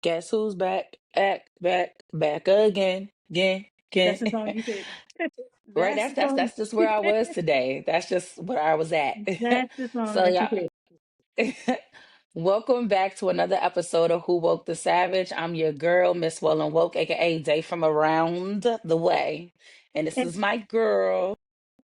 Guess who's back? Back again, again. That's the song you picked. Right? That's That's the that's song. that's just where I was today. That's just where I was at. That's the song So that you yeah. picked. Welcome back to another episode of Who Woke the Savage. I'm your girl, Miss Well and Woke, aka Day from Around the Way. And this And is my girl.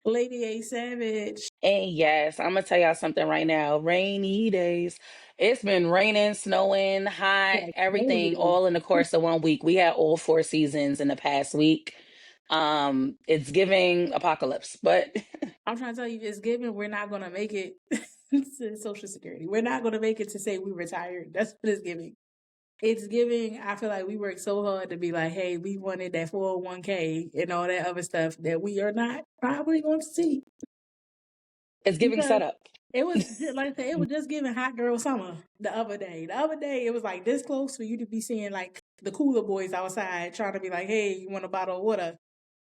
Lady A Savage. And yes, I'm gonna tell y'all something right now. Rainy days. It's been raining, snowing, hot, Like everything crazy. all in the course of 1 week. We had all four seasons in the past week. It's giving apocalypse, but I'm trying to tell you, it's given. We're not gonna make it to Social Security. We're not gonna make it to say we retired. That's what it's giving. It's giving. I feel like we worked so hard to be like, hey, we wanted that 401k and all that other stuff that we are not probably going to see it's giving because setup. it was like I said, it was just giving hot girl summer the other day. The other day, it was like this close for you to be seeing like the cooler boys outside trying to be like, hey, you want a bottle of water?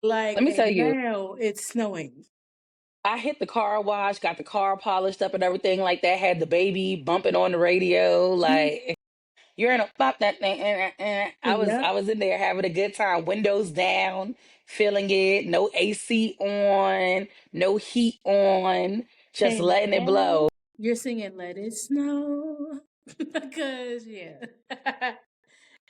Let Like, me tell and you, now it's snowing. I hit the car wash, got the car polished up and everything like that, had the baby bumping on the radio, like you're in a pop that thing. I was Yep. I was in there having a good time, windows down, feeling it, no AC on, no heat on, just And letting it now blow. you're singing Let It Snow. Because, yeah.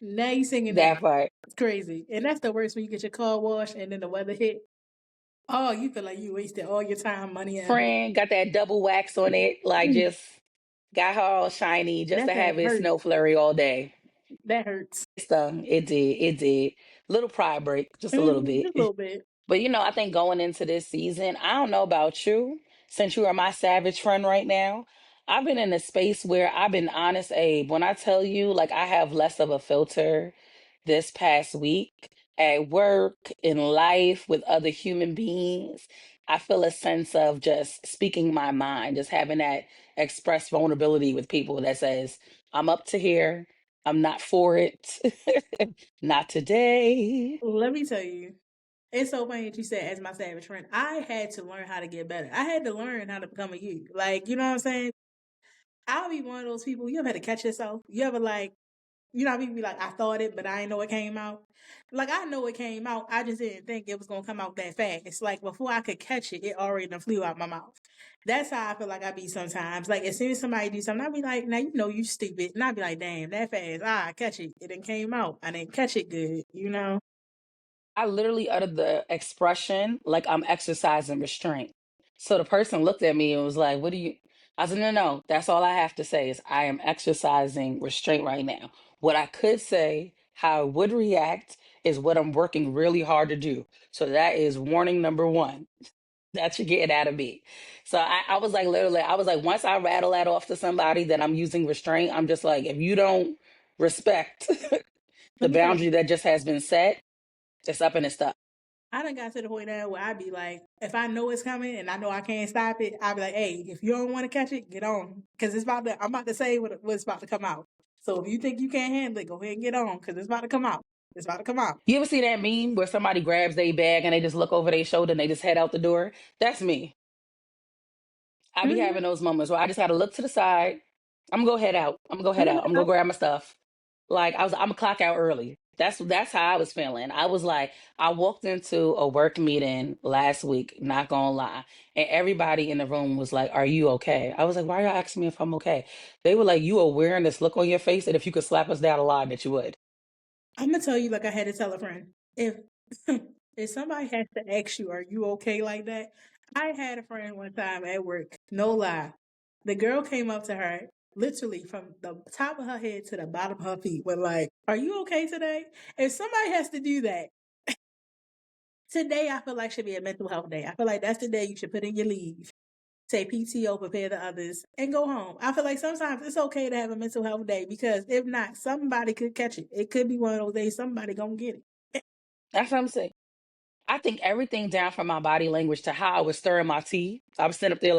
Now you singing that. That part. It's crazy. And that's the worst when you get your car washed and then the weather hit. Oh, you feel like you wasted all your time, money, and effort. Friend got that double wax on it, like Mm, just got her all shiny just that to thing have it hurt. snow flurry all day. That hurts. It stung. It did. It did. Little pride break, just a little bit. Just a little bit. But I think going into this season, I don't know about you, since you are my savage friend right now. I've been in a space where I've been honest, Abe. When I tell you, like, I have less of a filter this past week at work, in life, with other human beings. I feel a sense of just speaking my mind, just having that express vulnerability with people that says, I'm up to here. I'm not for it. Not today. Let me tell you. It's so funny that you said as my savage friend. I had to learn how to get better. I had to learn how to become a you. Like, you know what I'm saying? I'll be one of those people. You ever had to catch yourself? You ever like, you know, how people be like, I thought it, but I didn't know it came out. Like I know it came out. I just didn't think it was gonna come out that fast. It's like before I could catch it, it already done flew out my mouth. That's how I feel like I be sometimes. Like as soon as somebody do something, I be like, now you know you stupid. And I be like, damn, that fast. Ah, I catch it. It didn't came out. I didn't catch it good, you know? I literally uttered the expression like I'm exercising restraint. So the person looked at me and was like, "What do you?" I said, "No, no, that's all I have to say is I am exercising restraint right now. What I could say, how I would react, is what I'm working really hard to do. So that is warning number one that you're getting out of me." So I was like, literally, I was like, once I rattle that off to somebody that I'm using restraint, I'm just like, if you don't respect the Let me tell you. boundary that just has been set, it's up and it's stuck. I done got to the point now where I be like, if I know it's coming and I know I can't stop it, I be like, hey, if you don't want to catch it, get on. Cause it's about to, I'm about to say what's about to come out. So if you think you can't handle it, go ahead and get on. Cause it's about to come out. It's about to come out. You ever see that meme where somebody grabs their bag and they just look over their shoulder and they just head out the door? That's me. I be Mm-hmm. having those moments where I just gotta look to the side. I'm gonna go head out. I'm gonna go head out. I'm gonna Mm-hmm. go grab my stuff. Like I'm a clock out early. That's how I was feeling. I was like, I walked into a work meeting last week, not gonna lie, and everybody in the room was like, "Are you okay?" I was like, "Why are y'all asking me if I'm okay?" They were like, "You are wearing this look on your face that if you could slap us down a line that you would." I'm gonna tell you like I had to tell a friend. If if somebody has to ask you, are you okay like that? I had a friend one time at work, no lie. The girl came up to her literally from the top of her head to the bottom of her feet, was like, are you okay today? If somebody has to do that, today I feel like should be a mental health day. I feel like that's the day you should put in your leave. Say PTO, prepare the others, and go home. I feel like sometimes it's okay to have a mental health day because if not, somebody could catch it. It could be one of those days somebody gonna get it. That's what I'm saying. I think everything down from my body language to how I was stirring my tea. I was sitting up there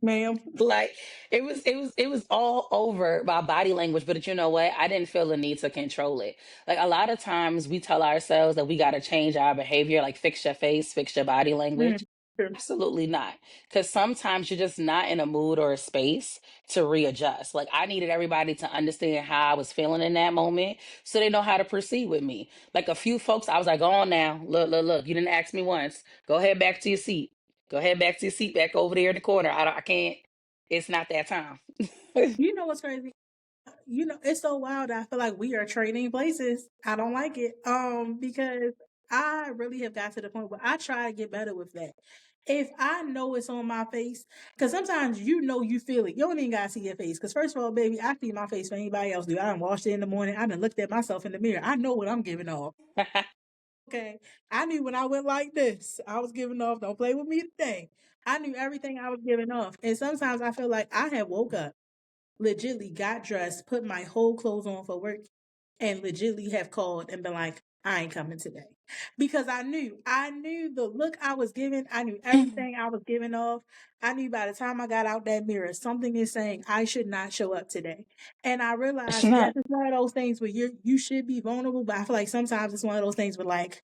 Ma'am. like it was all over my body language. But you know what? I didn't feel the need to control it. Like a lot of times we tell ourselves that we got to change our behavior, like fix your face, fix your body Mm, language. Absolutely not. Because sometimes you're just not in a mood or a space to readjust. Like, I needed everybody to understand how I was feeling in that moment so they know how to proceed with me. Like, a few folks, I was like, go on now. Look, look, look. You didn't ask me once. Go ahead back to your seat. Go ahead back to your seat back over there in the corner. I can't. It's not that time. You know what's crazy? It's so wild that I feel like we are trading places. I don't like it. Because I really have got to the point where I try to get better with that. If I know it's on my face, because sometimes you feel it. You don't even gotta see your face. Because first of all, baby, I see my face for anybody else do. I done washed it in the morning. I done looked at myself in the mirror. I know what I'm giving off. Okay. I knew when I went like this, I was giving off, don't play with me today. I knew everything I was giving off. And sometimes I feel like I had woke up, legitly got dressed, put my whole clothes on for work, and legitly have called and been like, I ain't coming today. Because I knew the look I was giving, I knew everything I was giving off. I knew by the time I got out that mirror, something is saying I should not show up today. And I It's realized, yes, not. it's one of those things where you should be vulnerable, but I feel like sometimes it's one of those things where like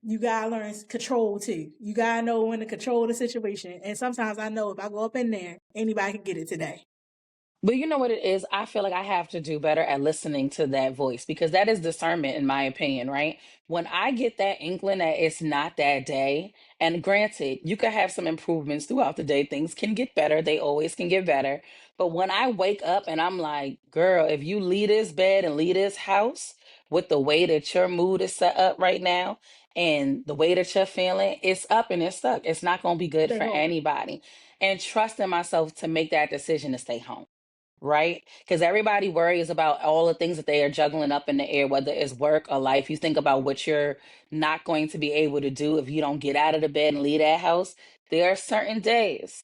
you gotta learn control too. You gotta know when to control the situation. And sometimes I know if I go up in there, anybody can get it today. But you know what it is? I feel like I have to do better at listening to that voice because that is discernment, in my opinion, right? When I get that inkling that it's not that day, and granted, you can have some improvements throughout the day, things can get better, they always can get better. But when I wake up and I'm like, girl, if you leave this bed and leave this house with the way that your mood is set up right now and the way that you're feeling, it's up and it's stuck. It's not going to be good Stay for home. anybody. And trusting myself to make that decision to stay home, right? Because everybody worries about all the things that they are juggling up in the air, whether it's work or life. You think about what you're not going to be able to do if you don't get out of the bed and leave that house. There are certain days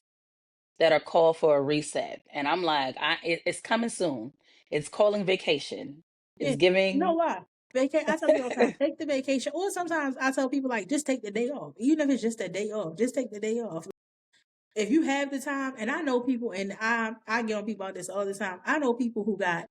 that are called for a reset. And I'm like, it's coming soon. It's calling vacation. It's Yeah, no giving. lie. I tell people all the time, take the vacation. Or sometimes I tell people like, just take the day off. Even if it's just a day off, just take the day off. If you have the time, and I know people, and I get on people about this all the time. I know people who got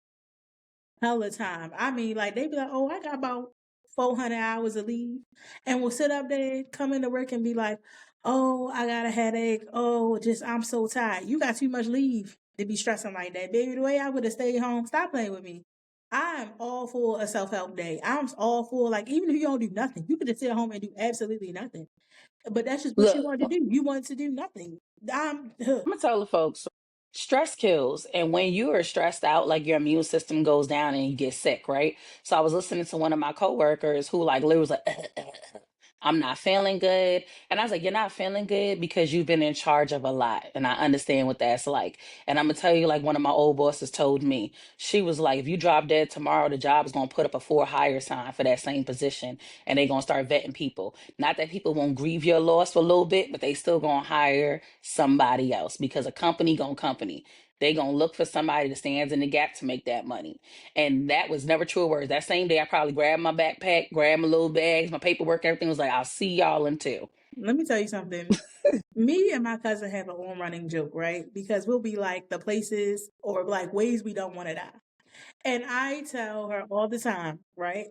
hella time. I mean, like they be like, "Oh, I got about 400 hours of leave," and will sit up there, come into work, and be like, "Oh, I got a headache. Oh, just I'm so tired." You got too much leave to be stressing like that, baby. The way I would have stayed home. Stop playing with me. I'm all for a self help day. I'm all for like even if you don't do nothing, you could just sit at home and do absolutely nothing. But that's just what you Look, want to do. You want to do nothing. I'm I'm gonna tell the folks, stress kills. And when you are stressed out, like your immune system goes down and you get sick, right? So I was listening to one of my coworkers who like literally was like, I'm not feeling good. And I was like, you're not feeling good because you've been in charge of a lot. And I understand what that's like. And I'm gonna tell you, like one of my old bosses told me, she was like, if you drop dead tomorrow, the job is gonna put up a for hire sign for that same position and they're gonna start vetting people. Not that people won't grieve your loss for a little bit, but they still gonna hire somebody else because a company gonna company. They gonna look for somebody that stands in the gap to make that money. And that was never true words. That same day, I probably grabbed my backpack, grabbed my little bags, my paperwork, everything was like, I'll see y'all in two. Let me tell you something. Me and my cousin have an on running joke, right? Because we'll be like the places or like ways we don't want to die. And I tell her all the time, right?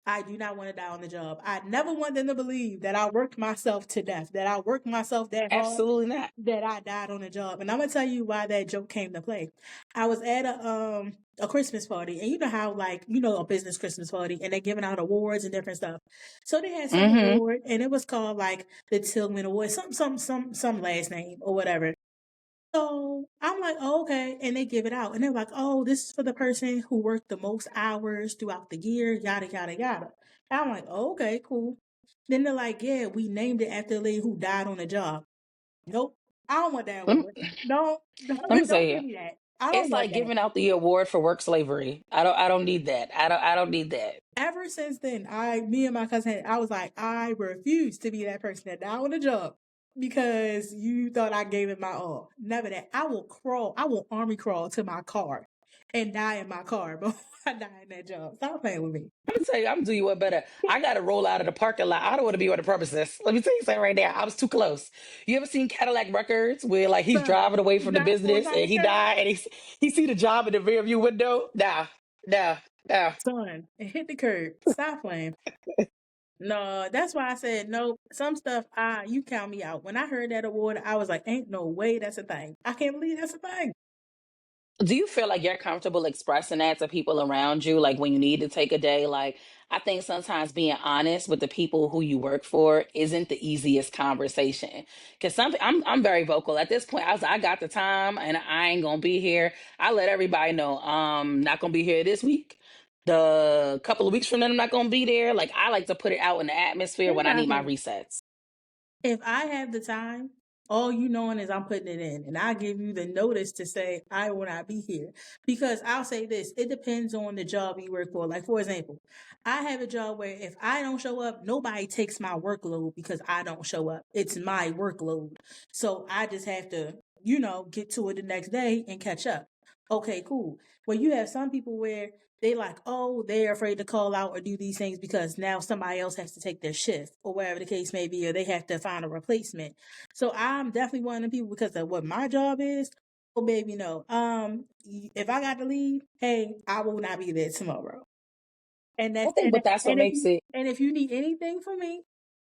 I do not want to die on the job. I never want them to believe that I worked myself to death, that I worked myself that hard, Absolutely not. that I died on the job. And I'm gonna tell you why that joke came to play. I was at a Christmas party, and you know how like a business Christmas party, and they're giving out awards and different stuff. So they had some Mm-hmm. award, and it was called like the Tillman Award, some last name or whatever. So I'm like, oh, okay. And they give it out. And they're like, oh, this is for the person who worked the most hours throughout the year, yada, yada, yada. And I'm like, oh, okay, cool. Then they're like, yeah, we named it after the lady who died on the job. Nope. I don't want that Let me, award. Don't, let me tell don't give you. me that. I don't It's want like that. giving out the award for work slavery. I don't need that. I don't need that. Ever since then, me and my cousin, I was like, I refuse to be that person that died on the job because you thought I gave it my all. Never that. I will crawl. I will army crawl to my car and die in my car before I die in that job. Stop playing with me, I'm gonna tell you, I'm gonna do you one better. I gotta roll out of the parking lot. I don't want to be on the premises. Let me tell you something right now. I was too close. You ever seen Cadillac Records where like he's son. driving away from the That's going business down and the he curb, died and he see the job in the rear view window? Nah, nah, nah. son, and hit the curb. Stop playing. No, that's why I said no. Some stuff, you count me out. When I heard that award, I was like, "Ain't no way that's a thing. I can't believe that's a thing." Do you feel like you're comfortable expressing that to people around you, like when you need to take a day? Like, I think sometimes being honest with the people who you work for isn't the easiest conversation. Because I'm very vocal at this point. I got the time, and I ain't gonna be here. I let everybody know I'm not gonna be here this week. The couple of weeks from then, I'm not gonna be there. Like, I like to put it out in the atmosphere Here's when I how I need my feel. resets. If I have the time, all you knowing is I'm putting it in, and I give you the notice to say I will not be here. Because I'll say this: it depends on the job you work for. Like for example, I have a job where if I don't show up, nobody takes my workload because I don't show up. It's my workload, so I just have to, get to it the next day and catch up. Okay, cool. Well, you have some people where they like, oh, they're afraid to call out or do these things because now somebody else has to take their shift or whatever the case may be, or they have to find a replacement. So I'm definitely one of the people because of what my job is. Oh, baby, no. If I got to leave, hey, I will not be there tomorrow. And I that's think, and but that's what and if makes you it. and if you need anything from me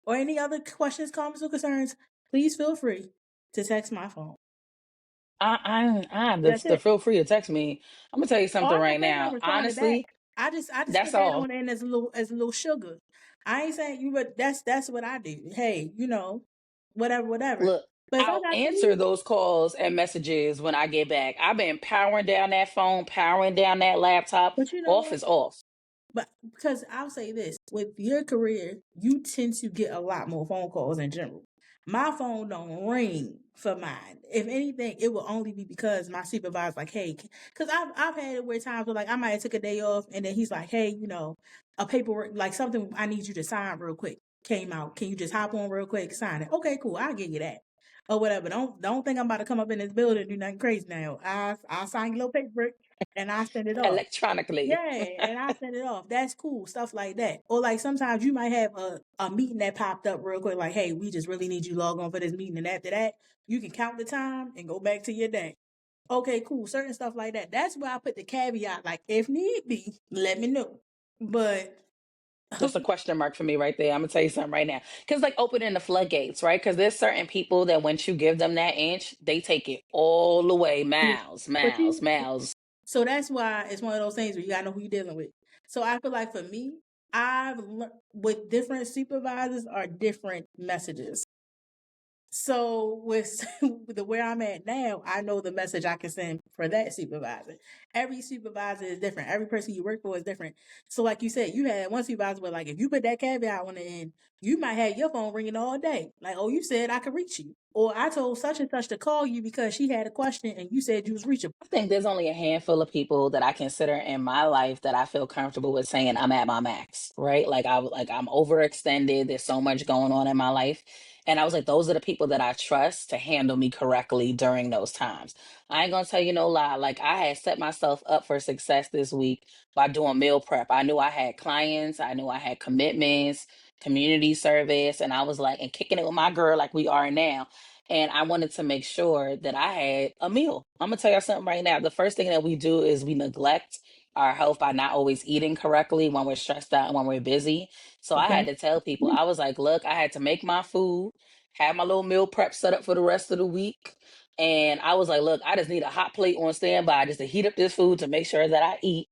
or any other questions, comments, or concerns, please feel free to text my phone. I That's the it. feel free to text me. I'm gonna tell you Oh, something I'm not right saying I'm now. responding back. Honestly, I just put that's that all. on in as a little sugar. I ain't saying you, but that's what I do. Hey, whatever, whatever. Look, But if I I'll got to answer leave, those calls and messages when I get back. I've been powering down that phone, powering down that laptop. but you know Off what? is off. But because I'll say this, with your career, you tend to get a lot more phone calls in general. My phone don't ring for mine. If anything, it will only be because my supervisor's like, hey, because I've had it where times where like I might have took a day off and then he's like, hey, a paperwork like something I need you to sign real quick came out. Can you just hop on real quick, sign it? Okay, cool, I'll give you that. Or whatever. Don't think I'm about to come up in this building and do nothing crazy now. I'll sign your little paperwork and I send it off. Electronically. Yeah, and I send it off. That's cool, stuff like that. Or like sometimes you might have a meeting that popped up real quick, like, hey, we just really need you log on for this meeting. And after that, you can count the time and go back to your day. Okay, cool. Certain stuff like that. That's where I put the caveat, like, if need be, let me know. But That's a question mark for me right there. I'm gonna tell you something right now. Cause like opening the floodgates, right? Cause there's certain people that once you give them that inch, they take it all the way, miles, but miles, you miles. so that's why it's one of those things where you gotta know who you're dealing with. So I feel like for me, I've learned with different supervisors are different messages. So with the where I'm at now, I know the message I can send for that supervisor. Every supervisor is different. Every person you work for is different. So like you said, you had one supervisor where like if you put that caveat on the end, you might have your phone ringing all day. Like, oh, you said I could reach you. Or I told such and such to call you because she had a question and you said you was reachable. I think there's only a handful of people that I consider in my life that I feel comfortable with saying I'm at my max, right? I'm overextended. There's so much going on in my life. And I was like, those are the people that I trust to handle me correctly during those times. I ain't gonna tell you no lie. Like I had set myself up for success this week by doing meal prep. I knew I had clients, I knew I had commitments, community service, and I was like, and kicking it with my girl like we are now, and I wanted to make sure that I had a meal. I'm gonna tell you something right now. The first thing that we do is we neglect our health by not always eating correctly when we're stressed out and when we're busy. So I Okay. had to tell people, I was like, look, I had to make my food, have my little meal prep set up for the rest of the week. And I was like, look, I just need a hot plate on standby just to heat up this food to make sure that I eat.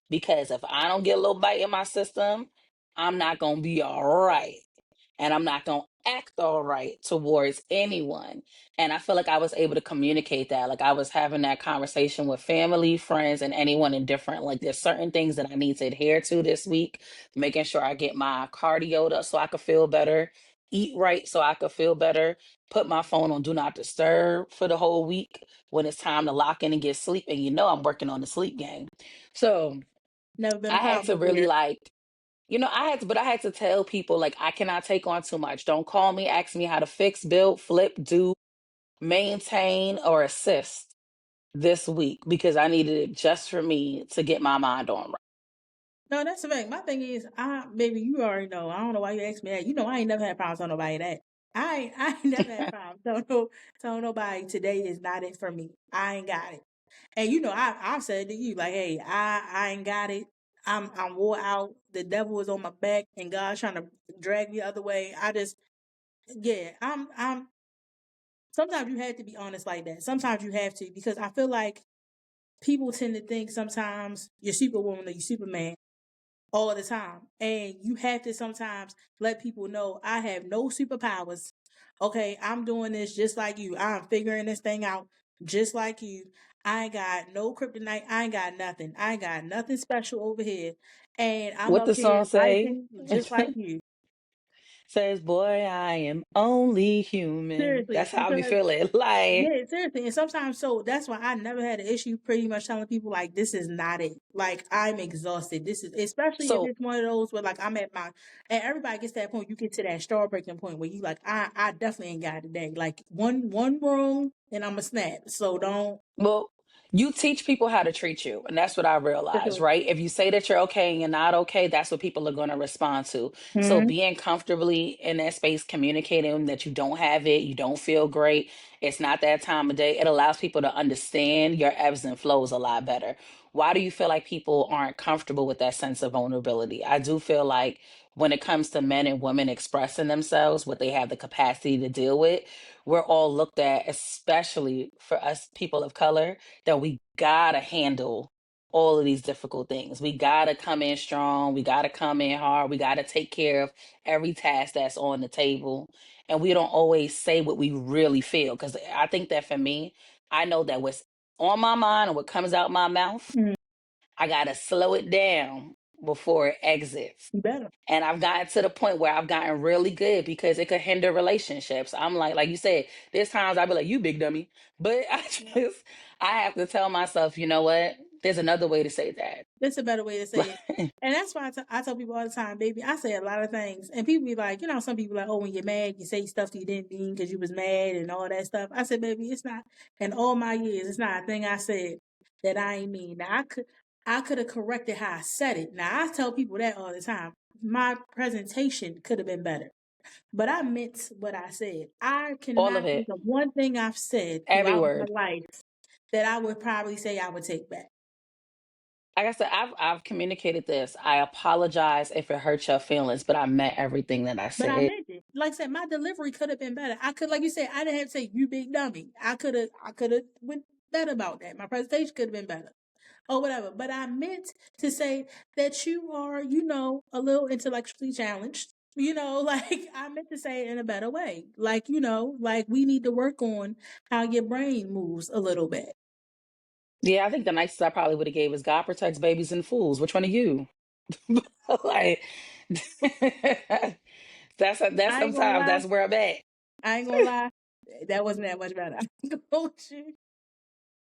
Because if I don't get a little bite in my system, I'm not gonna be all right, and I'm not going to act all right towards anyone. And I feel like I was able to communicate that. Like I was having that conversation with family, friends, and anyone indifferent. Like there's certain things that I need to adhere to this week, making sure I get my cardio up so I could feel better, eat right so I could feel better, put my phone on do not disturb for the whole week when it's time to lock in and get sleep. And I'm working on the sleep game. So Never been a I had to problem really there. but I had to tell people like I cannot take on too much. Don't call me, ask me how to fix, build, flip, do, maintain, or assist this week because I needed it just for me to get my mind on right. No, that's the thing. My thing is, baby, you already know. I don't know why you asked me that. You know, I ain't never had problems telling nobody that. I ain't never had problems telling nobody today is not it for me. I ain't got it. And I've said to you like, hey, I ain't got it. I'm wore out. The devil is on my back, and God's trying to drag me the other way. I just, yeah, I'm. Sometimes you have to be honest like that. Sometimes you have to, because I feel like people tend to think sometimes you're Superwoman or you're Superman all the time, and you have to sometimes let people know I have no superpowers. Okay, I'm doing this just like you. I'm figuring this thing out just like you. I ain't got no kryptonite. I ain't got nothing. I ain't got nothing special over here. And I'm What up the here song say? liking just like you. Says, boy, I am only human. Seriously, That's how I be because feeling. Like, yeah, seriously. And sometimes, so that's why I never had an issue pretty much telling people, like, this is not it. Like, I'm exhausted. This is, especially if so, it's one of those where, like, I'm at my, and everybody gets to that point, you get to that star breaking point where you, like, I definitely ain't got it today. Like, one wrong and I'm a snap. So don't, well, you teach people how to treat you. And that's what I for realized, sure. right? If you say that you're okay and you're not okay, that's what people are going to respond to. So Hmm. being comfortably in that space, communicating that you don't have it, you don't feel great, it's not that time of day, it allows people to understand your ebbs and flows a lot better. Why do you feel like people aren't comfortable with that sense of vulnerability? I do feel like when it comes to men and women expressing themselves, what they have the capacity to deal with, we're all looked at, especially for us people of color, that we gotta handle all of these difficult things. We gotta come in strong. We gotta come in hard. We gotta take care of every task that's on the table. And we don't always say what we really feel. Because I think that for me, I know that what's on my mind and what comes out my mouth, Hmm. I gotta slow it down before it exits. You better. And I've gotten to the point where I've gotten really good because it could hinder relationships. I'm like you said, there's times I'll be like, you big dummy. But I have to tell myself, you know what? There's another way to say That's a better way to say it. that. And that's why I tell people all the time, baby, I say a lot of things. And people be like, some people like, oh, when you're mad, you say stuff that you didn't mean because you was mad and all that stuff. I said, baby, it's not, in all my years, it's not a thing I said that I ain't mean. Now, I could have corrected how I said it. Now, I tell people that all the time. My presentation could have been better, but I meant what I said. I All cannot of think it, of one thing I've said every throughout my word. life that I would probably say I would take back. Like I said, I've communicated this. I apologize if it hurts your feelings, but I meant everything that I But I said. meant it. Like I said, my delivery could have been better. I could, like you said, I didn't have to say you big dummy. I could have went better about that. My presentation could have been better or whatever. But I meant to say that you are, a little intellectually challenged. Like I meant to say it in a better way. Like, like we need to work on how your brain moves a little bit. Yeah, I think the nicest I probably would have gave is God protects babies and fools. Which one are you? Like that's I ain't gonna sometimes lie. that's where I'm at. I ain't gonna lie. That wasn't that much better. I ain't gonna hold you.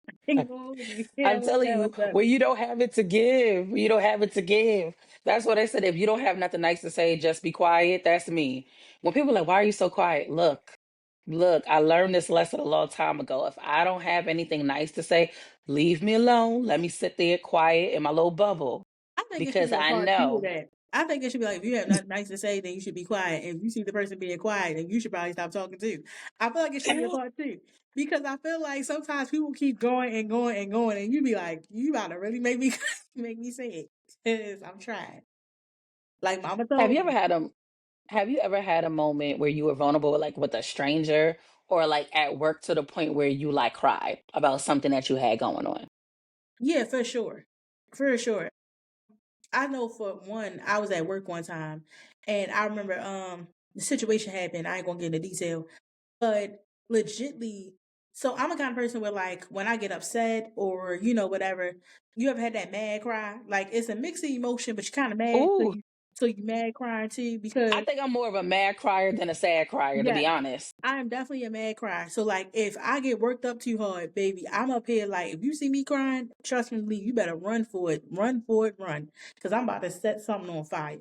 I ain't gonna hold you. Yeah, I'm that wasn't telling that you, much better. when you don't have it to give, you don't have it to give. That's what I said. If you don't have nothing nice to say, just be quiet. That's me. When people are like, why are you so quiet? Look, I learned this lesson a long time ago. If I don't have anything nice to say, leave me alone. Let me sit there quiet in my little bubble I think it should because be a I part two of know. that. I think it should be like if you have nothing nice to say, then you should be quiet. And if you see the person being quiet, then you should probably stop talking too. I feel like it should be a part two. Because I feel like sometimes people keep going and going and going, and you be like, you about to really make me make me say it. 'Cause I'm trying. Like Mama Have told you me. ever had a Have you ever had a moment where you were vulnerable, like with a stranger, or like at work to the point where you like cried about something that you had going on? Yeah, for sure. For sure. I know for one, I was at work one time and I remember the situation happened. I ain't gonna get into detail. But legitly, so I'm a kind of person where like when I get upset or whatever, you ever had that mad cry? Like it's a mix of emotion, but you're kind of mad, Ooh, so you mad crying too I because think I'm more of a mad crier than a sad crier, to yeah, be honest. I am definitely a mad crier. So like if I get worked up too hard, baby, I'm up here like if you see me crying, trust me, Lee, you better run for it. Run for it, run. Cause I'm about to set something on fire.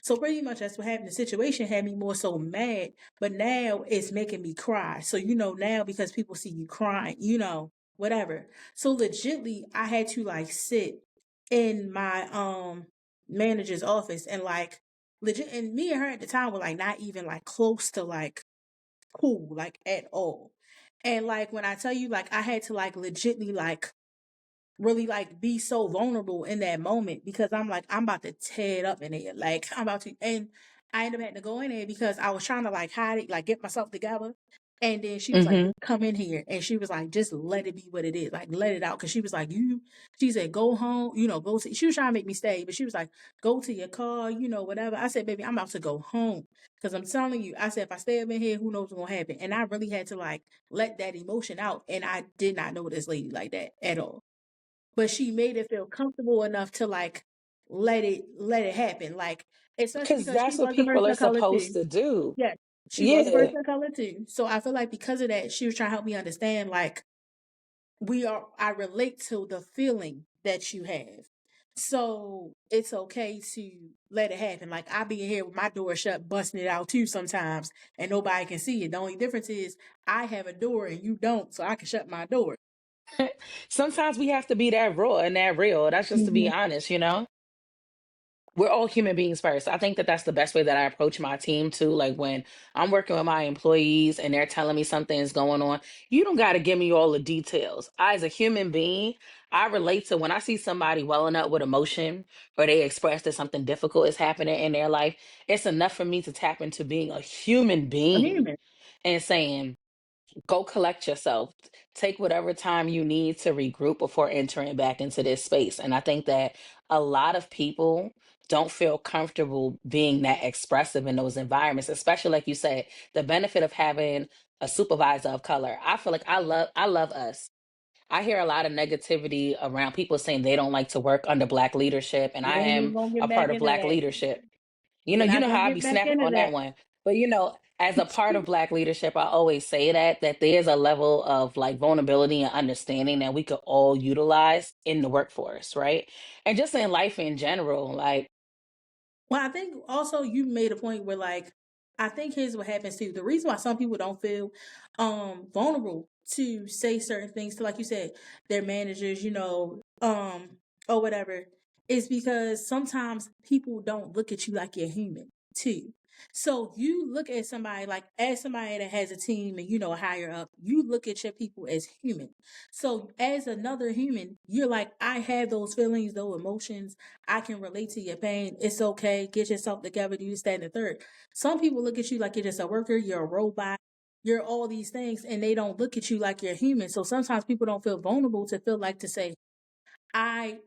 So pretty much that's what happened. The situation had me more so mad, but now it's making me cry. So now because people see you crying, whatever. So legitly I had to like sit in my manager's office and like legit, and me and her at the time were like not even like close to like cool, like at all. And like when I tell you, like I had to like legitly like really like be so vulnerable in that moment because I'm like, I'm about to tear it up in there. Like I'm about to, and I ended up having to go in there because I was trying to like hide it, like get myself together. And then she was like, Hmm. just come in here. And she was like, just let it be what it is. Like, let it out. Cause she was like, she said, go home, go to, she was trying to make me stay, but she was like, go to your car, whatever. I said, baby, I'm about to go home. Cause I'm telling you, I said, if I stay up in here, who knows what's going to happen. And I really had to like let that emotion out. And I did not know this lady like that at all, but she made it feel comfortable enough to like let it happen. Like especially Because because she that's what was a people person are of color supposed too. to do. Yeah. She was a Yeah. person of color too. So I feel like because of that, she was trying to help me understand like I relate to the feeling that you have. So it's okay to let it happen. Like I be in here with my door shut, busting it out too sometimes, and nobody can see it. The only difference is I have a door and you don't, so I can shut my door. Sometimes we have to be that raw and that real. That's just to be Mhm. honest, you know? We're all human beings first. I think that that's the best way that I approach my team too. Like when I'm working with my employees and they're telling me something is going on, you don't got to give me all the details. I, as a human being, I relate to when I see somebody welling up with emotion or they express that something difficult is happening in their life. It's enough for me to tap into being a human A being human. and saying, go collect yourself. Take whatever time you need to regroup before entering back into this space. And I think that a lot of people don't feel comfortable being that expressive in those environments, especially like you said, the benefit of having a supervisor of color. I feel like I love us. I hear a lot of negativity around people saying they don't like to work under black leadership, and We I ain't even am gonna a get back part of into black that. leadership. We're You not know gonna how I be get back snapping into on that that. one. But as a part of Black leadership, I always say that there's a level of like vulnerability and understanding that we could all utilize in the workforce, right? And just in life in general, like Well, I think also you made a point where like I think here's what happens too. The reason why some people don't feel vulnerable to say certain things to like you said, their managers, or whatever, is because sometimes people don't look at you like you're human too. So you look at somebody like as somebody that has a team and higher up, you look at your people as human. So as another human, you're like, I have those feelings, those emotions. I can relate to your pain. It's okay. Get yourself together. Do this, that, and the third. Some people look at you like you're just a worker, you're a robot, you're all these things, and they don't look at you like you're human. So sometimes people don't feel vulnerable to feel like to say, I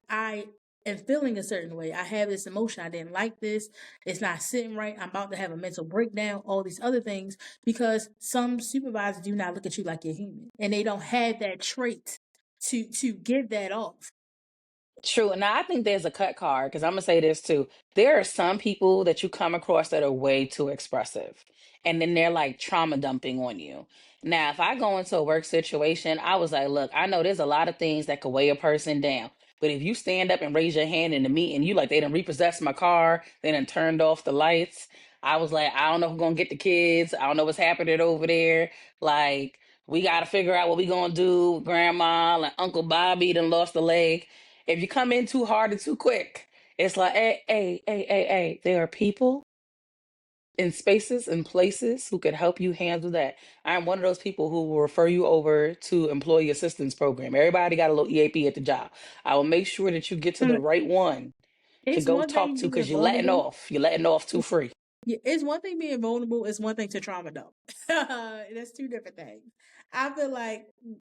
am feeling a certain way. I have this emotion. I didn't like this. It's not sitting right. I'm about to have a mental breakdown, all these other things, because some supervisors do not look at you like you're human. And they don't have that trait to give that off. true. Now, I think there's a cut card because I'm gonna say this too. There are some people that you come across that are way too expressive, and then they're like trauma dumping on you. Now, if I go into a work situation, I was like, look, I know there's a lot of things that could weigh a person down. But if you stand up and raise your hand in the meeting, you like they done repossessed my car, they done turned off the lights. I was like, I don't know who's gonna get the kids. I don't know what's happening over there. Like, we gotta figure out what we gonna do. Grandma, like Uncle Bobby done lost a leg. If you come in too hard or too quick, it's like, hey, hey, hey, hey, hey, there are people in spaces and places who can help you handle that. I'm one of those people who will refer you over to employee assistance program. Everybody got a little EAP at the job. I will make sure that you get to the And right one to it's go one talk thing to being because you're letting vulnerable. off. You're letting off too free. Yeah, it's one thing being vulnerable. It's one thing to trauma dump. That's two different things. I feel like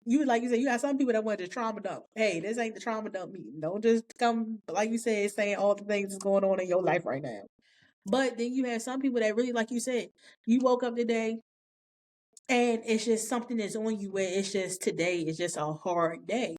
you said, you got some people that want to trauma dump. Hey, this ain't the trauma dump meeting. Don't just come, like you said, saying all the things that's going on in your life right now. But then you have some people that really, like you said, you woke up today and it's just something that's on you where it's just today is just a hard day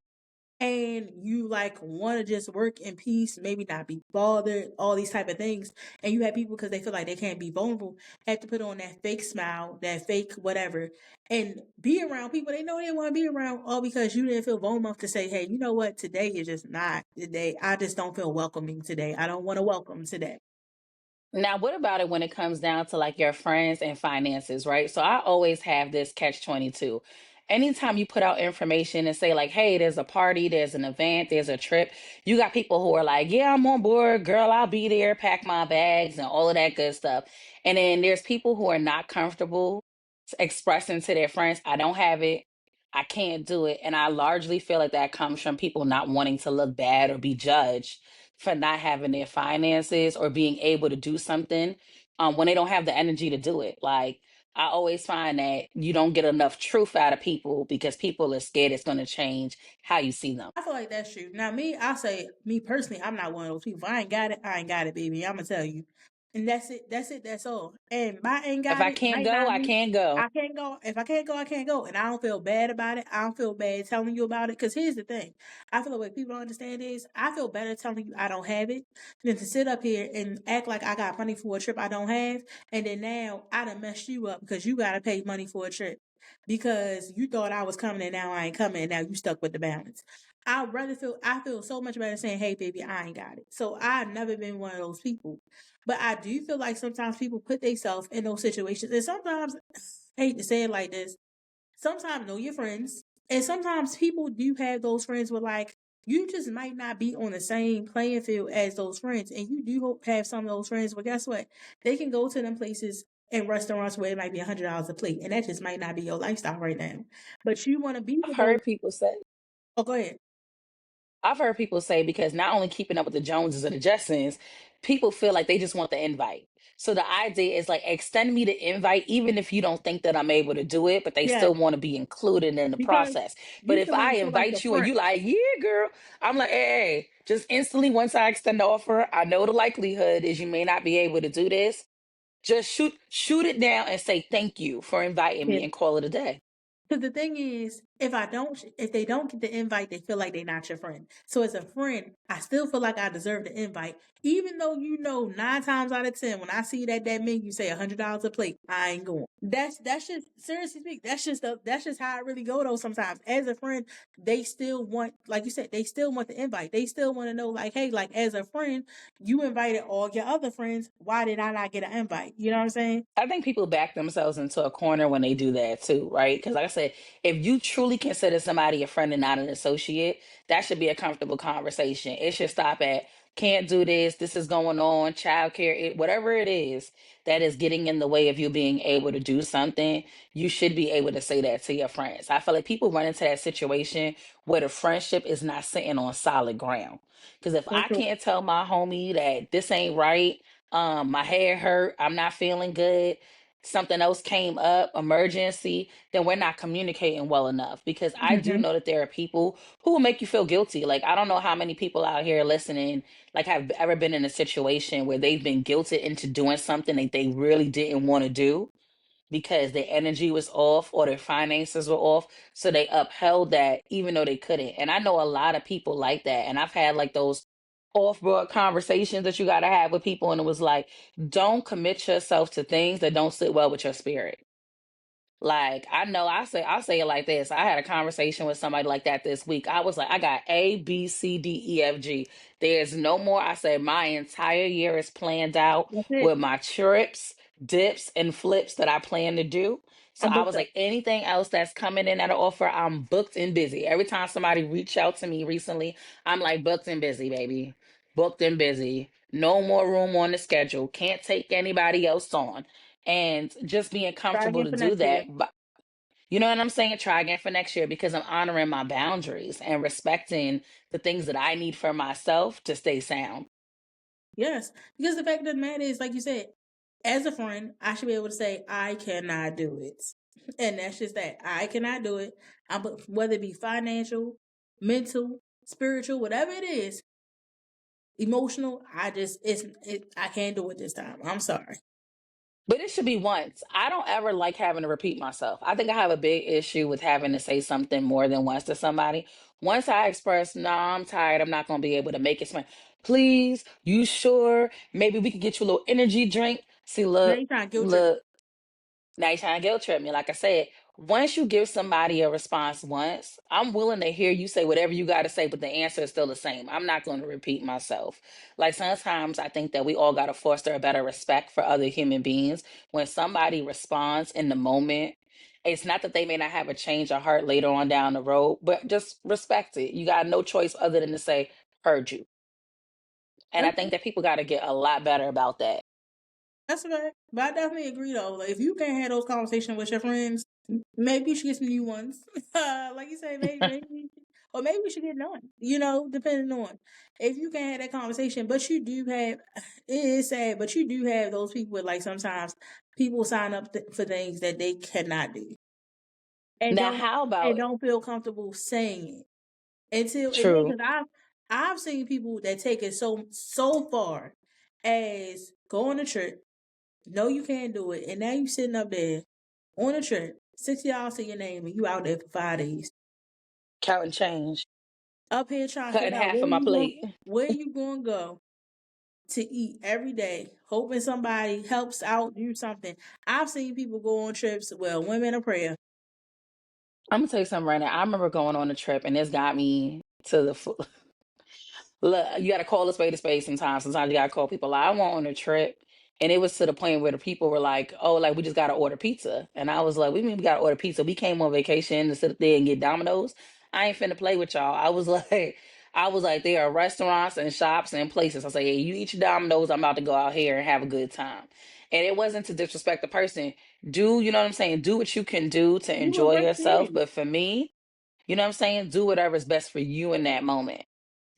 and you like want to just work in peace, maybe not be bothered, all these type of things. And you have people because they feel like they can't be vulnerable, have to put on that fake smile, that fake whatever, and be around people they know they want to be around, all because you didn't feel vulnerable enough to say, hey, you know what, today is just not the day. I just don't feel welcoming today. I don't want to welcome today. Now, what about it when it comes down to like your friends and finances, right? So I always have this catch 22. Anytime you put out information and say, like, hey, there's a party, there's an event, there's a trip, you got people who are like, yeah, I'm on board, girl, I'll be there, pack my bags and all of that good stuff. And then there's people who are not comfortable expressing to their friends, I don't have it. I can't do it. And I largely feel like that comes from people not wanting to look bad or be judged for not having their finances or being able to do something when they don't have the energy to do it. Like, I always find that you don't get enough truth out of people because people are scared it's going to change how you see them. I feel like that's true. Now, me, I say, me personally, I'm not one of those people. If I ain't got it, I ain't got it, baby. I'm gonna tell you, and that's it. That's it. That's all. And my ain't If got I it can't might go, not I mean can't go. I can't go. If I can't go, I can't go, and I don't feel bad about it. I don't feel bad telling you about it. Because here's the thing, I feel like what people don't understand is I feel better telling you I don't have it than to sit up here and act like I got money for a trip I don't have, and then now I done messed you up because you gotta pay money for a trip because you thought I was coming and now I ain't coming and now you stuck with the balance. I feel so much better saying, hey baby, I ain't got it. So I've never been one of those people. But I do feel like sometimes people put themselves in those situations. And sometimes I hate to say it like this, sometimes know your friends. And sometimes people do have those friends where like you just might not be on the same playing field as those friends. And you do have some of those friends, but guess what? They can go to them places and restaurants where it might be $100 a plate. And that just might not be your lifestyle right now. But you want to be I've with those. heard people say, Oh, go ahead. I've heard people say because not only keeping up with the Joneses and the Jetsons, people feel like they just want the invite. So the idea is like extend me the invite, even if you don't think that I'm able to do it, but they Yes. still want to be included in the Because process. But you if feel like I it's so like the invite you and front. you like, yeah, girl, I'm like, hey, just instantly once I extend the offer, I know the likelihood is you may not be able to do this. Just shoot it down and say thank you for inviting me and call it a day. Because the thing is, if they don't get the invite, they feel like they're not your friend. So as a friend, I still feel like I deserve the invite, even though you know 9 times out of 10, when I see that menu say $100 a plate, I ain't going. That's just seriously speak. That's just how I really go though. Sometimes as a friend, they still want, like you said, they still want the invite. They still want to know, like, hey, like as a friend, you invited all your other friends. Why did I not get an invite? You know what I'm saying? I think people back themselves into a corner when they do that too, right? Because, like I said, if you truly consider somebody a friend and not an associate, that should be a comfortable conversation. It should stop at can't do this, this is going on, childcare, whatever it is that is getting in the way of you being able to do something. You should be able to say that to your friends. I feel like people run into that situation where the friendship is not sitting on solid ground. Because if So I true. can't tell my homie that this ain't right, my hair hurt, I'm not feeling good, something else came up, emergency, then we're not communicating well enough. Because I do Hmm. know that there are people who will make you feel guilty. Like, I don't know how many people out here listening like have ever been in a situation where they've been guilted into doing something that they really didn't want to do because their energy was off or their finances were off. So they upheld that even though they couldn't. And I know a lot of people like that. And I've had like those off board conversations that you got to have with people. And it was like, don't commit yourself to things that don't sit well with your spirit. Like, I know I'll say it like this. I had a conversation with somebody like that this week. I was like, I got A, B, C, D, E, F, G. There's no more. I said my entire year is planned out That's it. with my trips, dips, and flips that I plan to do. So I'm I booked was up. like, anything else that's coming in at an offer, I'm booked and busy. Every time somebody reached out to me recently, I'm like, booked and busy, baby. Booked and busy. No more room on the schedule. Can't take anybody else on, and just being Try comfortable again to for do next year. that. But you know what I'm saying? Try again for next year because I'm honoring my boundaries and respecting the things that I need for myself to stay sound. Yes, because the fact of the matter is, like you said, as a friend, I should be able to say I cannot do it, and that's just that I cannot do it. Whether it be financial, mental, spiritual, whatever it is, emotional. I can't do it this time. I'm sorry. But it should be once. I don't ever like having to repeat myself. I think I have a big issue with having to say something more than once to somebody. Once I express, nah, I'm tired, I'm not going to be able to make it. Please, you sure? Maybe we could get you a little energy drink. See, Now look, you trying to guilt trip me. look. Now you're trying to guilt trip me. Like I said, once you give somebody a response once, I'm willing to hear you say whatever you got to say, but the answer is still the same. I'm not going to repeat myself. Like sometimes I think that we all got to foster a better respect for other human beings. When somebody responds in the moment, it's not that they may not have a change of heart later on down the road, but just respect it. You got no choice other than to say, heard you. And I That's think that people got to get a lot better about that. that's right. But I definitely agree though. Like, if you can't have those conversations with your friends, Maybe you should get some new ones. Like you say, maybe, or maybe we should get none. You know, depending on if you can have that conversation. But you do have, it is sad, but you do have those people with like sometimes people sign up for things that they cannot do and Now, don't how and about don't feel comfortable saying it until and then true? because I've seen people that take it so far as go on a trip. No, you can't do it, and now you sitting up there on a trip, $60 to your name, and you out there for 5 days. Counting change, Up here trying to cutting figure out half of my plate. where you going to go to eat every day, hoping somebody helps out, do something. I've seen people go on trips. Well, women of prayer. I'm gonna tell you something right now. I remember going on a trip, and this got me to the look, you got to call a spade a spade sometimes. Sometimes you got to call people. Like, I went on a trip, and it was to the point where the people were like, "Oh, like we just got to order pizza," and I was like, "We mean we got to order pizza? We came on vacation to sit there and get Domino's. I ain't finna play with y'all." I was like, there are restaurants and shops and places. I say, "Hey, you eat your Domino's. I'm about to go out here and have a good time." And it wasn't to disrespect the person. Do you know what I'm saying? Do what you can do to You what enjoy works for yourself. you. But for me, you know what I'm saying? Do whatever's best for you in that moment.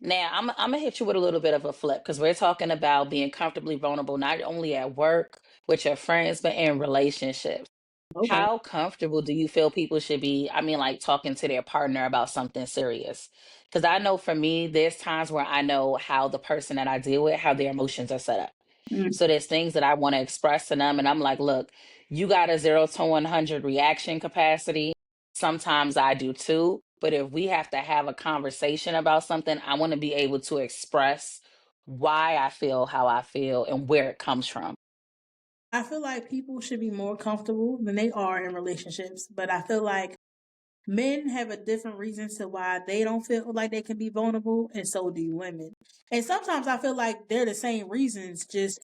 Now, I'm gonna hit you with a little bit of a flip because we're talking about being comfortably vulnerable, not only at work with your friends, but in relationships. Okay. How comfortable do you feel people should be? I mean, like talking to their partner about something serious. Because I know for me, there's times where I know how the person that I deal with, how their emotions are set up. Mm. So there's things that I want to express to them, and I'm like, look, you got a 0 to 100 reaction capacity. Sometimes I do too. But if we have to have a conversation about something, I want to be able to express why I feel how I feel and where it comes from. I feel like people should be more comfortable than they are in relationships, but I feel like men have a different reason to why they don't feel like they can be vulnerable, and so do women. And sometimes I feel like they're the same reasons, just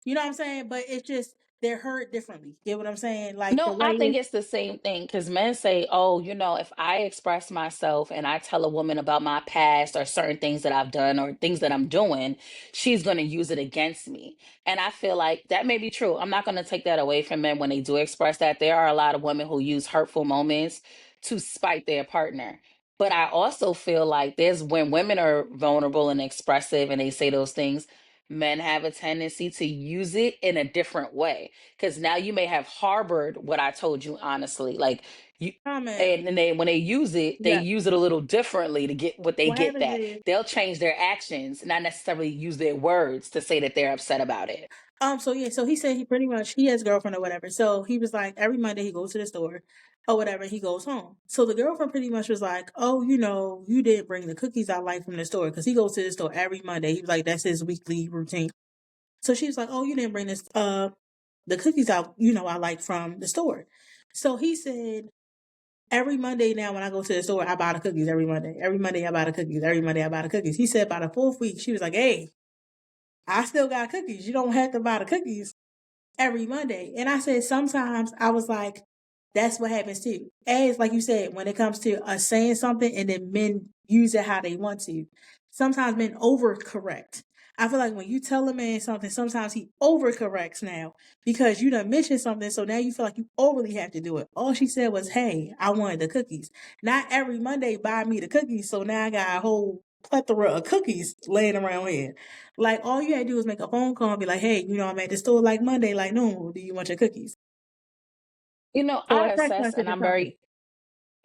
you know what I'm saying? But it's just they're hurt differently. Get what I'm saying? Like the No, way I think it it's the same thing because men say, oh, if I express myself and I tell a woman about my past or certain things that I've done or things that I'm doing, she's going to use it against me. And I feel like that may be true. I'm not going to take that away from men when they do express that. There are a lot of women who use hurtful moments to spite their partner. But I also feel like there's when women are vulnerable and expressive and they say those things, men have a tendency to use it in a different way because now you may have harbored what I told you honestly. Like you comment, and then when they yeah. use it a little differently to get what they What get happens that. is They'll change their actions, not necessarily use their words to say that they're upset about it. so yeah, so he said he pretty much he has a girlfriend or whatever. So he was like every Monday he goes to the store or whatever, he goes home. So the girlfriend pretty much was like, "Oh, you didn't bring the cookies I like from the store because he goes to the store every Monday." He was like, "That's his weekly routine." So she was like, "Oh, you didn't bring this the cookies out, I like from the store." So he said, "Every Monday now when I go to the store, I buy the cookies every Monday. Every Monday I buy the cookies. Every Monday I buy the cookies." He said by the fourth week, she was like, "Hey, I still got cookies. You don't have to buy the cookies every Monday." And I said, sometimes I was like, that's what happens too. As like you said, when it comes to us saying something and then men use it how they want to. Sometimes men overcorrect. I feel like when you tell a man something, sometimes he overcorrects now because you done mentioned something. So now you feel like you overly have to do it. All she said was, "Hey, I wanted the cookies." Not every Monday buy me the cookies. So now I got a whole plethora of cookies laying around here. Like all you had to do is make a phone call and be like, "Hey, I'm at the store like Monday, like no, do you want your cookies?" Or a I text assess message and or something.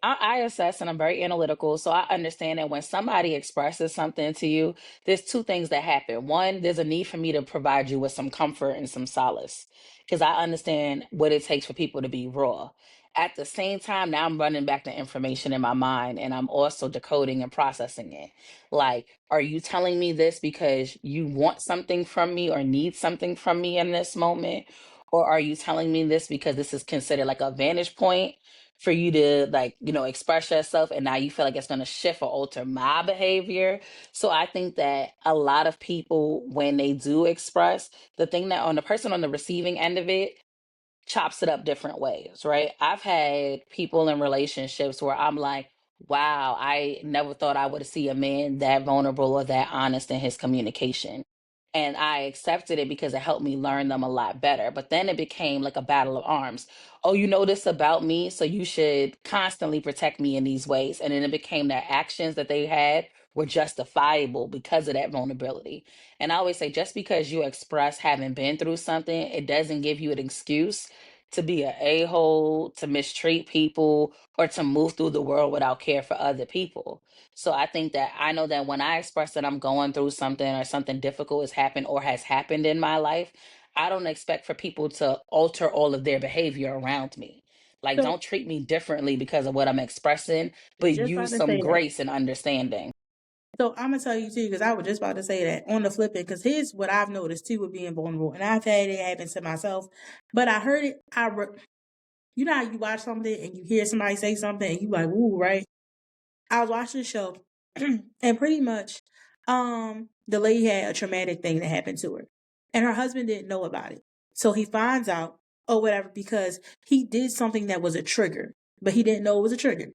I assess and I'm very analytical. So I understand that when somebody expresses something to you, there's two things that happen. One, there's a need for me to provide you with some comfort and some solace because I understand what it takes for people to be raw. At the same time, now I'm running back the information in my mind and I'm also decoding and processing it. Like, are you telling me this because you want something from me or need something from me in this moment? Or are you telling me this because this is considered like a vantage point for you to like express yourself and now you feel like it's going to shift or alter my behavior? So I think that a lot of people when they do express, the thing that on the person on the receiving end of it chops it up different ways, right? I've had people in relationships where I'm like, wow, I never thought I would see a man that vulnerable or that honest in his communication. And I accepted it because it helped me learn them a lot better. But then it became like a battle of arms. Oh, you know this about me, so you should constantly protect me in these ways. And then it became their actions that they had were justifiable because of that vulnerability. And I always say, just because you express having been through something, it doesn't give you an excuse to be an a-hole, to mistreat people, or to move through the world without care for other people. So I think that I know that when I express that I'm going through something or something difficult has happened or has happened in my life, I don't expect for people to alter all of their behavior around me. Like, So don't treat me differently because of what I'm expressing, but just use about to some say that. grace and understanding. So I'm gonna tell you too, because I was just about to say that on the flipping, because here's what I've noticed too with being vulnerable, and I've had it happen to myself, but I heard it. You know how you watch something and you hear somebody say something and you like, ooh, right? I was watching the show, and pretty much, the lady had a traumatic thing that happened to her, and her husband didn't know about it. So he finds out or whatever because he did something that was a trigger, but he didn't know it was a trigger.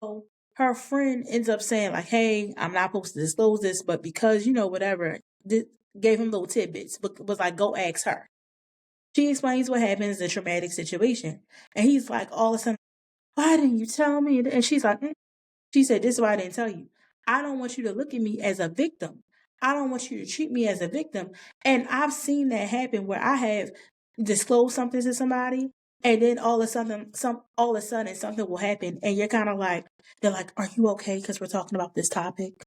So her friend ends up saying like, "Hey, I'm not supposed to disclose this, but because whatever," gave him little tidbits, but was like, "Go ask her." She explains what happens in a traumatic situation, and he's like, all of a sudden, "Why didn't you tell me?" And she's like, she said, "This is why I didn't tell you. I don't want you to look at me as a victim. I don't want you to treat me as a victim." And I've seen that happen where I have disclosed something to somebody, and then all of a sudden something will happen, and you're kind of like, they're like, "Are you okay? Because we're talking about this topic.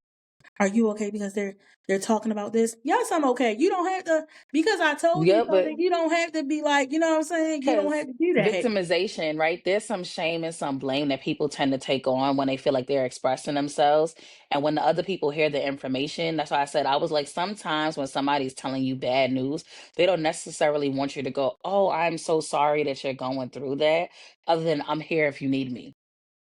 Are you okay? Because they're talking about this." Yes, I'm okay. You don't have to because I told you Yeah, but something. You don't have to be like, you know what I'm saying. You don't because have to do that. victimization, right? There's some shame and some blame that people tend to take on when they feel like they're expressing themselves. And when the other people hear the information, that's why I said I was like, sometimes when somebody's telling you bad news, they don't necessarily want you to go, "Oh, I'm so sorry that you're going through that," other than, "I'm here if you need me."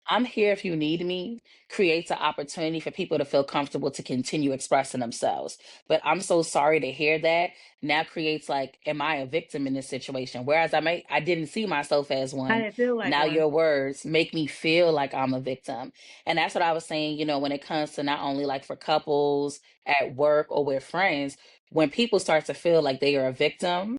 I'm here if you need me creates an opportunity for people to feel comfortable to continue expressing themselves. But "I'm so sorry to hear that" now creates like, am I a victim in this situation? Whereas I didn't see myself as I one. didn't feel like Now one. your words make me feel like I'm a victim. And that's what I was saying, when it comes to not only like for couples at work or with friends, when people start to feel like they are a victim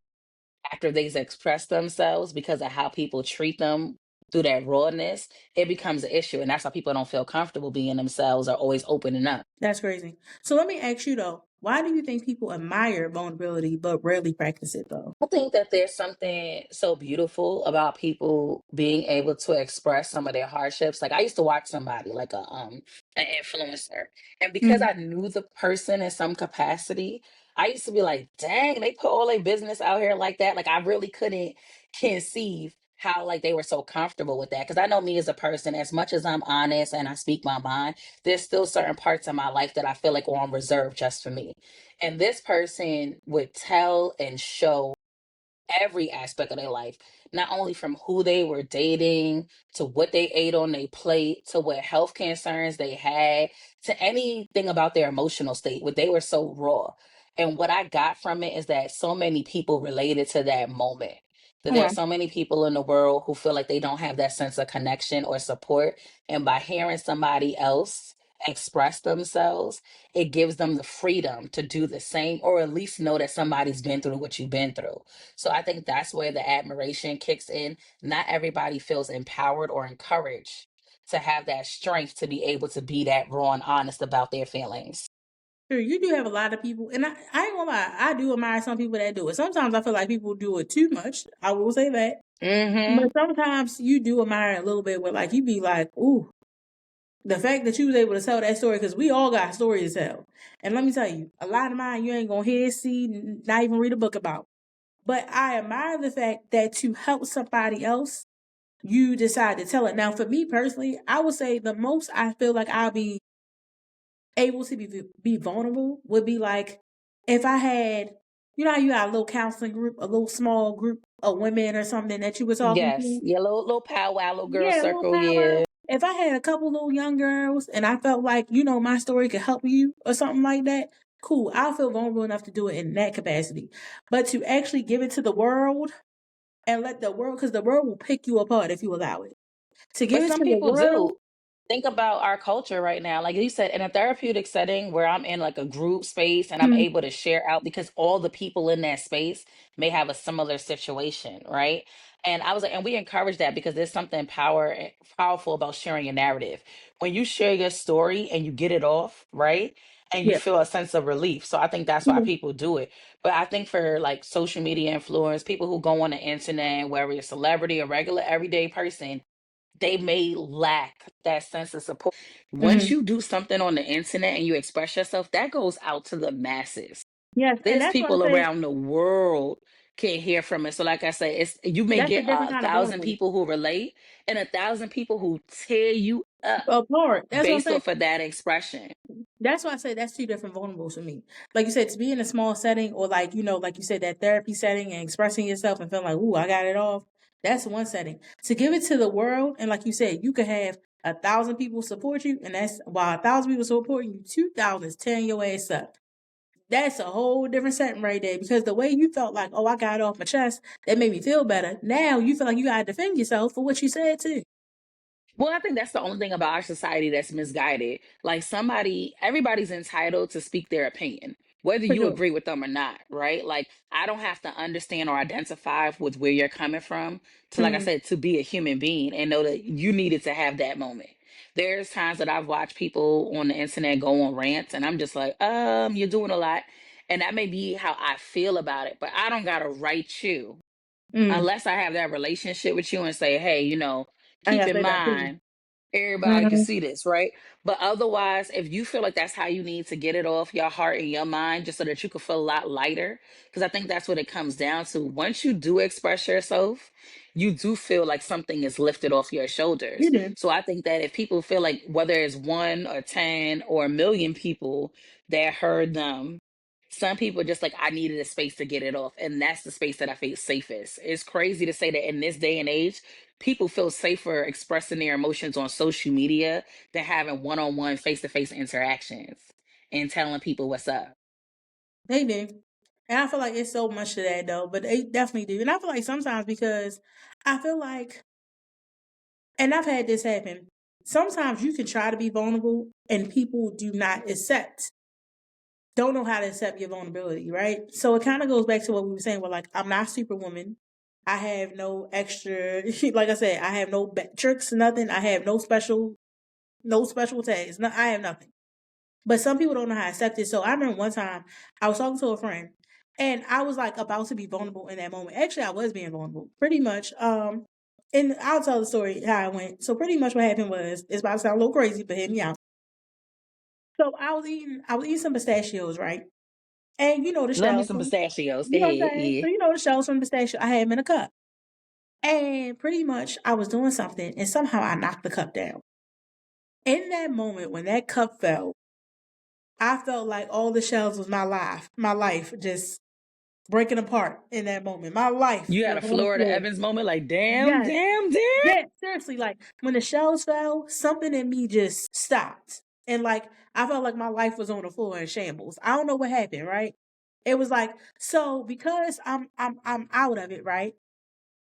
after they've expressed themselves because of how people treat them through that rawness, it becomes an issue. And that's why people don't feel comfortable being themselves or always opening up. That's crazy. So let me ask you though, why do you think people admire vulnerability but rarely practice it though? I think that there's something so beautiful about people being able to express some of their hardships. Like I used to watch somebody like an influencer, and because Mm. I knew the person in some capacity, I used to be like, "Dang, they put all their business out here like that." Like I really couldn't conceive how like they were so comfortable with that. Because I know me as a person, as much as I'm honest and I speak my mind, there's still certain parts of my life that I feel like are on reserve just for me. And this person would tell and show every aspect of their life, not only from who they were dating to what they ate on their plate to what health concerns they had to anything about their emotional state, what they were so raw. And what I got from it is that so many people related to that moment. That there's Okay. so many people in the world who feel like they don't have that sense of connection or support. And by hearing somebody else express themselves, it gives them the freedom to do the same, or at least know that somebody's been through what you've been through. So I think that's where the admiration kicks in. Not everybody feels empowered or encouraged to have that strength to be able to be that raw and honest about their feelings. Sure, you do have a lot of people, and I ain't gonna lie, I do admire some people that do it. Sometimes I feel like people do it too much. I will say that. But Mm-hmm. sometimes you do admire a little bit where like you be like, ooh, the fact that you was able to tell that story, because we all got stories to tell. And let me tell you, a lot of mine you ain't gonna hear, see, not even read a book about. But I admire the fact that to help somebody else, you decide to tell it. Now, for me personally, I would say the most I feel like I'll be able to be vulnerable would be like if I had, how you got a little counseling group, a little small group of women or something that you were talking Yes. to. Yeah, little powwow, little girl Yeah, a little circle, powwow. yeah. If I had a couple little young girls and I felt like, my story could help you or something like that, cool. I'll feel vulnerable enough to do it in that capacity. But to actually give it to the world and let the world, because the world will pick you apart if you allow it. To give But it some to the people world, do. Think about our culture right now. Like you said, in a therapeutic setting where I'm in like a group space and I'm Mm, able to share out because all the people in that space may have a similar situation, right? And I was like, and we encourage that because there's something powerful about sharing a narrative. When you share your story and you get it off, right? And you yeah. feel a sense of relief. So I think that's why Mm, people do it. But I think for like social media influence, people who go on the internet, whether you're a celebrity, a regular everyday person, they may lack that sense of support. Once mhm. you do something on the internet and you express yourself, that goes out to the masses. Yes, and There's that's why I people say around the world can hear from it. So, like I said, it's you may that's a get different a kind of thousand vulnerable. people who relate and 1,000 people who tear you up Apart. That's what I'm based saying. off of that expression. That's why I say that's two different vulnerables for me. Like you said, to be in a small setting or like, like you said, that therapy setting and expressing yourself and feeling like, ooh, I got it off. That's one setting. To give it to the world, and like you said, you could have 1,000 people support you, and that's while 1,000 people supporting you, 2,000 is tearing your ass up. That's a whole different setting right there. Because the way you felt like, oh, I got it off my chest, that made me feel better. Now you feel like you gotta defend yourself for what you said too. Well, I think that's the only thing about our society that's misguided. Like everybody's entitled to speak their opinion, whether For you sure. agree with them or not, right? Like I don't have to understand or identify with where you're coming from to, like I Mm, said, to be a human being and know that you needed to have that moment. There's times that I've watched people on the internet go on rants and I'm just like, you're doing a lot. And that may be how I feel about it, but I don't gotta write you mm. unless I have that relationship with you and say, hey, I keep gotta in say that too. mind everybody can Mm, see this, right? But otherwise, if you feel like that's how you need to get it off your heart and your mind, just so that you can feel a lot lighter, because I think that's what it comes down to. Once you do express yourself, you do feel like something is lifted off your you shoulders. do. So I think that if people feel like whether it's one or 10 or a million people that heard them, some people just like, I needed a space to get it off. And that's the space that I feel safest. It's crazy to say that in this day and age, people feel safer expressing their emotions on social media than having one-on-one face-to-face interactions and telling people what's up. They do. And I feel like it's so much to that though, but they definitely do. And I feel like sometimes because I feel like, and I've had this happen, sometimes you can try to be vulnerable and people do not accept, don't know how to accept your vulnerability, right? So it kind of goes back to what we were saying, where like, I'm not superwoman. I have no extra, like I said, I have no tricks, nothing. I have no special tags. No, I have nothing. But some people don't know how to accept it. So I remember one time I was talking to a friend and I was like about to be vulnerable in that moment. Actually, I was being vulnerable pretty much. And I'll tell the story how it went. So pretty much what happened was, it's about to sound a little crazy, but hear me out. So I was eating some pistachios, right? And you know the Love me shells, some you pistachios. Go know what I'm ahead, saying? yeah. So you know the shells from the pistachio, I had them in a cup. And pretty much I was doing something and somehow I knocked the cup down. In that moment when that cup fell, I felt like all the shells was my life just breaking apart in that moment. My life You had was a on the Florida floor. Evans moment, like, damn, Yes. damn, damn. Yeah, seriously, like when the shells fell, something in me just stopped. And like I felt like my life was on the floor in shambles. I don't know what happened, right? It was like, so because I'm out of it, right?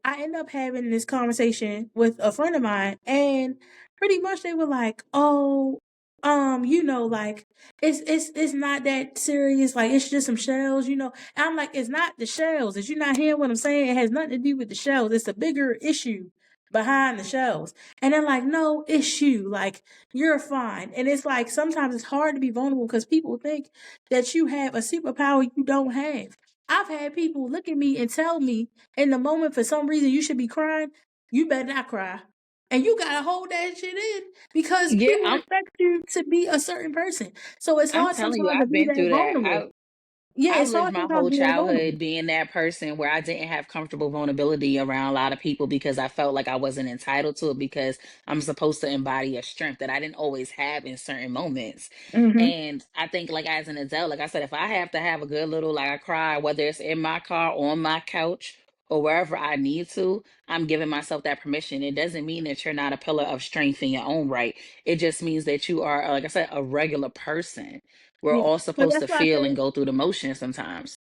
I end up having this conversation with a friend of mine, and pretty much they were like, "Oh, like it's not that serious. Like it's just some shells." And I'm like, "It's not the shells. Is you not hearing what I'm saying? It has nothing to do with the shells. It's a bigger issue behind the shells." And they're like, "No issue. Like you're fine." And it's like sometimes it's hard to be vulnerable because people think that you have a superpower you don't have. I've had people look at me and tell me in the moment for some reason you should be crying, you better not cry. And you gotta hold that shit in because Yeah, people I'm expect you to be a certain person. So it's I'm hard telling you, sometimes to I've be been that through that. vulnerable. Yeah, I've it's lived hard my sometimes whole to be that vulnerable. childhood being that person where I didn't have comfortable vulnerability around a lot of people because I felt like I wasn't entitled to it because I'm supposed to embody a strength that I didn't always have in certain moments. Hmm. And I think, like, as an adult, like I said, if I have to have a good little, like, I cry, whether it's in my car, on my couch, or wherever I need to, I'm giving myself that permission. It doesn't mean that you're not a pillar of strength in your own right. It just means that you are, like I said, a regular person. We're Yeah. all But supposed that's to why I feel and say, go through the motions sometimes.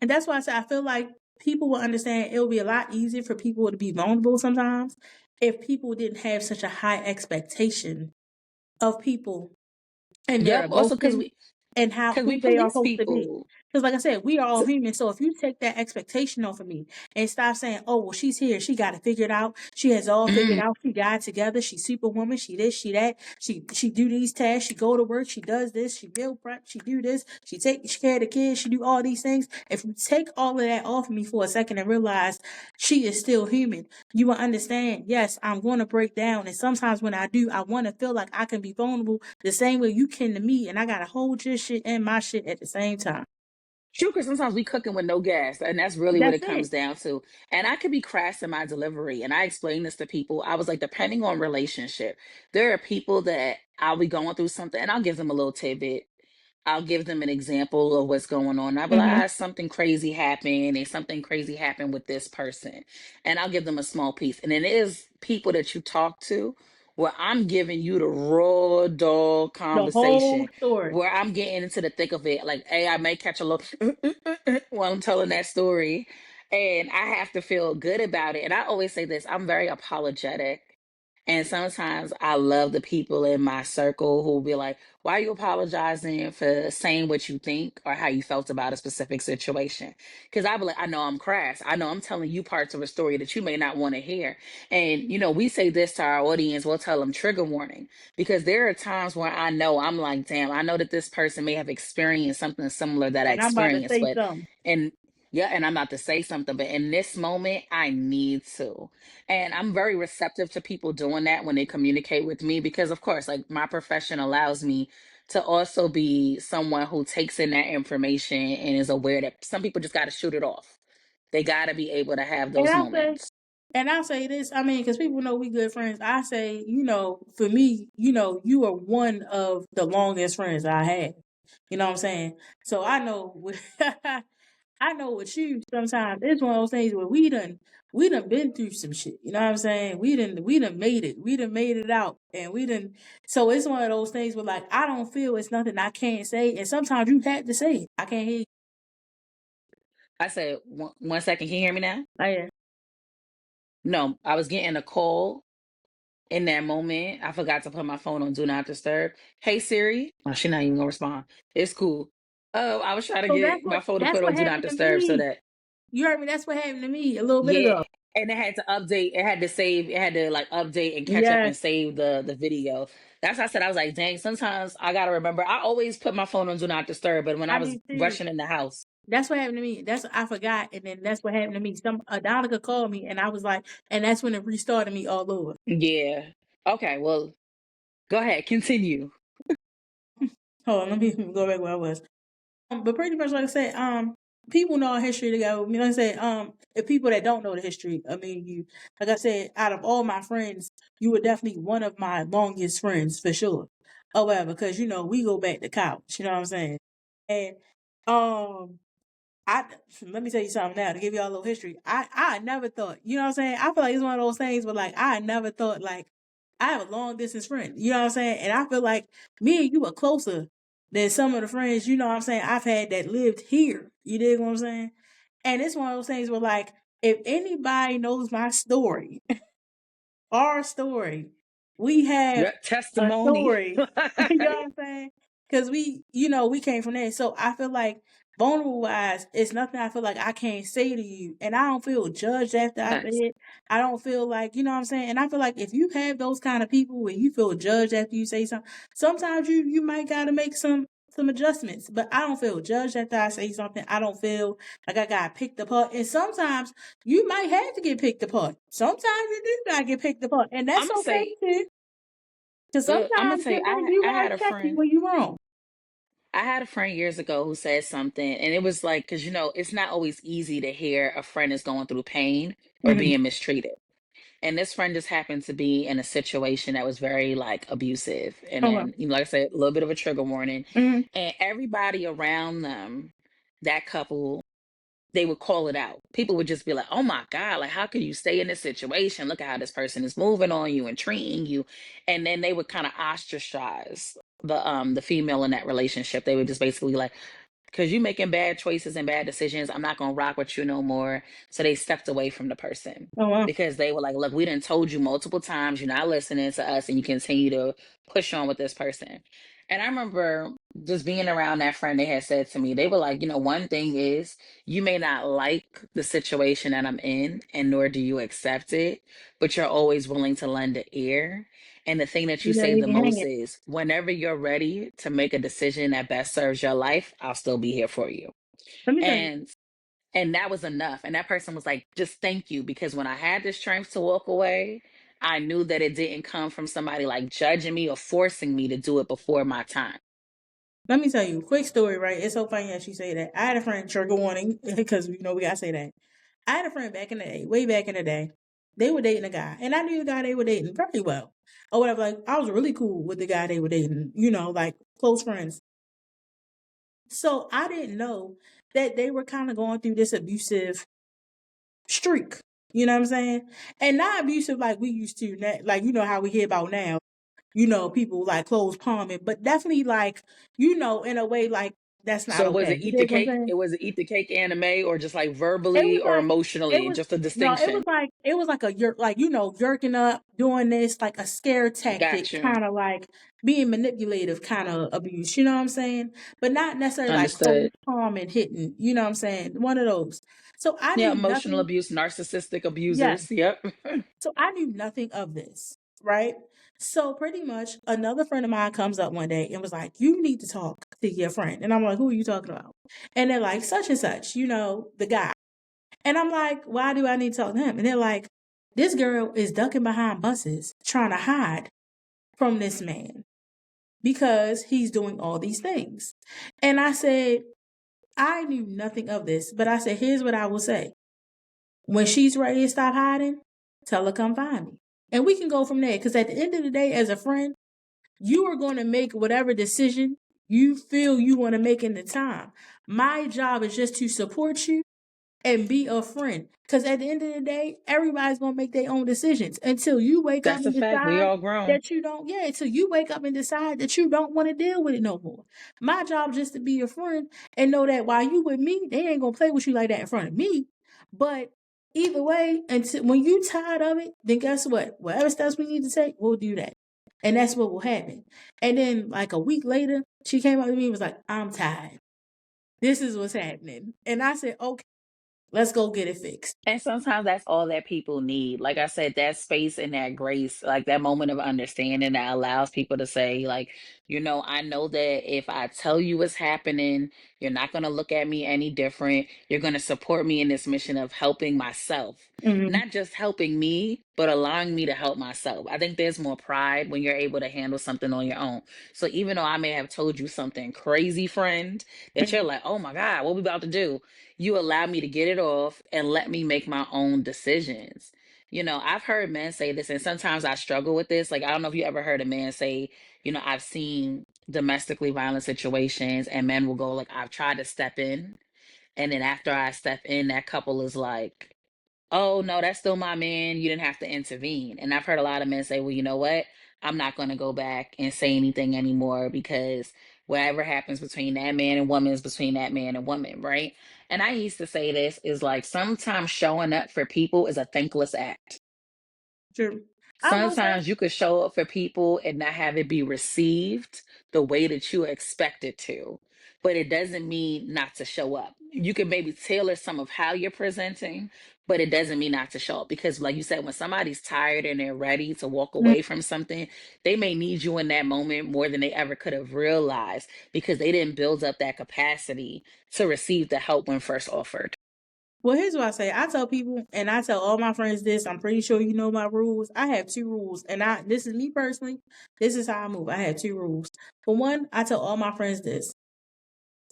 and that's why I say I feel like people will understand it will be a lot easier for people to be vulnerable sometimes if people didn't have such a high expectation of people and their Yep. Also, emotions and how because we who they are police supposed to be. people. Because, like I said, we are all So, human. So if you take that expectation off of me and stop saying, "Oh, well, she's here, she got it figured out, she has all figured mm, out, she got it together, she's superwoman, she this, she that, she do these tasks, she go to work, she does this, she meal prep, she do this, she take care of the kids, she do all these things." If you take all of that off of me for a second and realize she is still human, you will understand. Yes, I'm going to break down, and sometimes when I do, I want to feel like I can be vulnerable the same way you can to me, and I gotta hold your shit and my shit at the same time. true, because sometimes we cooking with no gas, and that's really what That's it it. comes down to. And I could be crass in my delivery, and I explain this to people. I was like, depending on relationship, there are people that I'll be going through something, and I'll give them a little tidbit. I'll give them an example of what's going on. I'll be like, Hmm. something crazy happened, and something crazy happened with this person. And I'll give them a small piece. And then it is people that you talk to where I'm giving you the raw dog The whole conversation, story. where I'm getting into the thick of it. Like, hey, I may catch a little while I'm telling that story. And I have to feel good about it. And I always say this, I'm very apologetic. And sometimes I love the people in my circle who will be like, why are you apologizing for saying what you think or how you felt about a specific situation? Because I be like, I know I'm crass. I know I'm telling you parts of a story that you may not want to hear. And, we say this to our audience, we'll tell them trigger warning. Because there are times where I know I'm like, damn, I know that this person may have experienced something similar that I And I'm about to experienced, say but, something. and yeah, and I'm about to say something, but in this moment, I need to. And I'm very receptive to people doing that when they communicate with me because, of course, like my profession allows me to also be someone who takes in that information and is aware that some people just got to shoot it off. They got to be able to have And those moments. I'll say this, I mean, because people know we good friends. I say, for me, you are one of the longest friends I had. You know what I'm saying? So I know with I know with you, sometimes it's one of those things where we done been through some shit. You know what I'm saying? We done made it. We done made it out. And we done so it's one of those things where like I don't feel it's nothing I can't say. And sometimes you have to say it. I can't hear you. I said, one second, can you hear me now? Oh, yeah. No, I was getting a call in that moment. I forgot to put my phone on Do Not Disturb. Hey, Siri. Oh, she not even going to respond. It's cool. Oh, I was trying to So that's get my what phone to that's put on what Do Not happened to Disturb so me. that You heard me. That's what happened to me a little bit yeah, ago. and it had to update. It had to save. It had to like update and catch up Yes, and save the video. That's why I said I was like, dang. Sometimes I gotta remember. I always put my phone on do not disturb, but when I I was do too. rushing in the house, That's what happened to me. That's I forgot, and then that's what happened to me. Some a Donica called me, and I was like, and that's when it restarted me all over. yeah. Okay, well, go ahead, continue. Hold on, let me go back where I was. But pretty much like I said, people know our history together. I mean, like I said, if people that don't know the history, I mean, like I said, out of all my friends, you were definitely one of my longest friends for sure. However, because we go back to college, you know what I'm saying? And um, I let me tell you something now to give y'all a little history. I never thought, you know what I'm saying? I feel like it's one of those things where like I never thought like I have a long distance friend, you know what I'm saying? And I feel like me and you are closer than some of the friends, you know what I'm saying, I've had that lived here. You dig what I'm saying? And it's one of those things where like if anybody knows my story, our story. We have Yep, a testimony. story. You know what I'm saying? Because we came from there. So I feel like vulnerable wise, it's nothing I feel like I can't say to you. And I don't feel judged after I say Facts. it. I don't feel like, you know what I'm saying? And I feel like if you have those kind of people where you feel judged after you say something, sometimes you might gotta make some adjustments. But I don't feel judged after I say something. I don't feel like I got picked apart. And sometimes you might have to get picked apart. Sometimes you do gotta get picked apart, and I'm that's gonna okay say. too. Because I'm gonna sometimes tell you. you I gotta had a check you friend. when you wrong. I had a friend years ago who said something, and it was like, because it's not always easy to hear a friend is going through pain or Mhm. being mistreated. And this friend just happened to be in a situation that was very like abusive. And Okay. then, like I said, a little bit of a trigger warning. Mhm. And everybody around them, that couple, they would call it out. People would just be like, oh my God, like, how could you stay in this situation? Look at how this person is moving on you and treating you. And then they would kind of ostracize the female in that relationship. They would just basically like, because you making bad choices and bad decisions. I'm not gonna rock with you no more. So they stepped away from the person Oh wow. because they were like, look, we done told you multiple times you're not listening to us and you continue to push on with this person. And I remember just being around that friend, they had said to me, they were like, one thing is you may not like the situation that I'm in, and nor do you accept it, but you're always willing to lend an ear. And the thing that you You gotta say leave the me most hanging. is whenever you're ready to make a decision that best serves your life, I'll still be here for you. Let me tell you. And and that was enough. And that person was like, just thank you. Because when I had the strength to walk away, I knew that it didn't come from somebody like judging me or forcing me to do it before my time. Let me tell you, quick story, right? It's so funny that you say that. I had a friend, trigger warning, because we gotta say that. I had a friend back in the day, way back in the day. They were dating a guy, and I knew the guy they were dating very well, or whatever. Like I was really cool with the guy they were dating, like close friends. So I didn't know that they were kind of going through this abusive streak. You know what I'm saying? And not abusive like we used to, like how we hear about now. People like close palming, but definitely like, in a way like that's not So was okay. it You eat the dig what I'm cake? saying? It was it eat the cake anime or just like It verbally was or like it emotionally? was Just a no, distinction. it was like a yerking up, doing this like a scare tactic, Got you. kind of like being manipulative kind of abuse, you know what I'm saying? But not necessarily like close Understood. palm and hitting, you know what I'm saying? One of those. So I Yeah, knew emotional nothing. abuse, narcissistic Yes. abusers. Yep. So I knew nothing of this, right? So pretty much another friend of mine comes up one day and was like, "You need to talk to your friend." And I'm like, "Who are you talking about?" And they're like, "Such and such, the guy." And I'm like, "Why do I need to talk to him?" And they're like, "This girl is ducking behind buses trying to hide from this man because he's doing all these things." And I said, I knew nothing of this, but I said, "Here's what I will say. When she's ready to stop hiding, tell her come find me. And we can go from there. Because at the end of the day, as a friend, you are going to make whatever decision you feel you want to make in the time. My job is just to support you and be a friend. Because at the end of the day, everybody's going to make their own decisions until you wake up That's a and fact. We decide all grown. that you don't, yeah, until you wake up and decide that you don't want to deal with it no more. My job is just to be a friend and know that while you with me, they ain't going to play with you like that in front of me. But either way, until when you tired of it, then guess what? Whatever steps we need to take, we'll do that. And that's what will happen. And then like a week later, she came up to me and was like, "I'm tired. This is what's happening." And I said, "Okay, let's go get it fixed." And sometimes that's all that people need. Like I said, that space and that grace, like that moment of understanding that allows people to say, like, I know that if I tell you what's happening, you're not going to look at me any different. You're going to support me in this mission of helping myself. Mhm. Not just helping me, but allowing me to help myself. I think there's more pride when you're able to handle something on your own. So even though I may have told you something crazy, friend, that you're like, oh my God, what we about to do? You allow me to get it off and let me make my own decisions. I've heard men say this, and sometimes I struggle with this. Like, I don't know if you ever heard a man say, I've seen domestically violent situations, and men will go, like, I've tried to step in. And then after I step in, that couple is like, oh no, that's still my man, you didn't have to intervene. And I've heard a lot of men say, well, you know what, I'm not going to go back and say anything anymore because whatever happens between that man and woman is between that man and woman, right? And I used to say this is like sometimes showing up for people is a thankless act. True. I will say, Sometimes you could show up for people and not have it be received the way that you expect it to, but it doesn't mean not to show up. You can maybe tailor some of how you're presenting, but it doesn't mean not to show up because, like you said, when somebody's tired and they're ready to walk mm, away from something, they may need you in that moment more than they ever could have realized because they didn't build up that capacity to receive the help when first offered. well, here's what I say. I tell people, and I tell all my friends this. I'm pretty sure you know my rules. I have two rules, and this is me personally. This is how I move. I have two rules. For one, I tell all my friends this: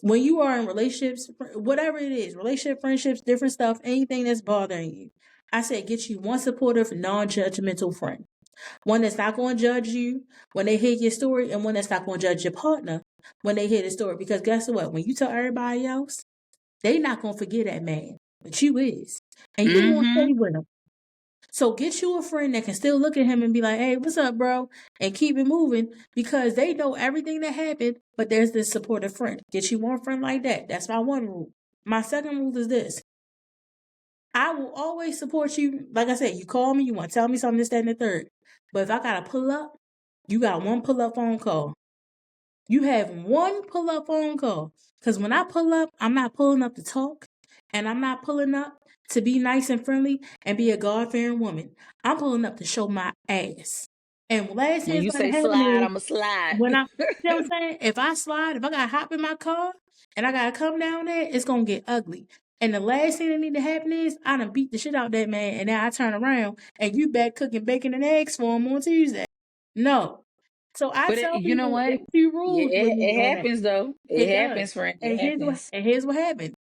when you are in relationships, whatever it is, relationship, friendships, different stuff, anything that's bothering you, I say get you one supportive, non-judgmental friend. One that's not going to judge you when they hear your story, and one that's not going to judge your partner when they hear the story. Because guess what? When you tell everybody else, they not going to forget that man, but you is, and you going to Mm-hmm. stay with him. So get you a friend that can still look at him and be like, hey, what's up, bro? And keep it moving because they know everything that happened, but there's this supportive friend. Get you one friend like that. That's my one rule. My second rule is this. I will always support you. Like I said, you call me, you want to tell me something, this, that, and the third. But if I got to pull up, you got one pull up phone call. You have one pull up phone call. Because when I pull up, I'm not pulling up to talk. And I'm not pulling up to be nice and friendly and be a God fearing woman. I'm pulling up to show my ass. And last thing When is you going say to happen slide, is I'ma slide. when I, you know what I'm saying? If I slide, if I got to hop in my car and I got to come down there, it's going to get ugly. And the last thing that need to happen is I done beat the shit out that man and then I turn around and you back cooking bacon and eggs for him on Tuesday. No. So I But tell you know people what? it's two Yeah, rules with me it on that. happens though. It It does. happens, friend. It And happens. here's what happened.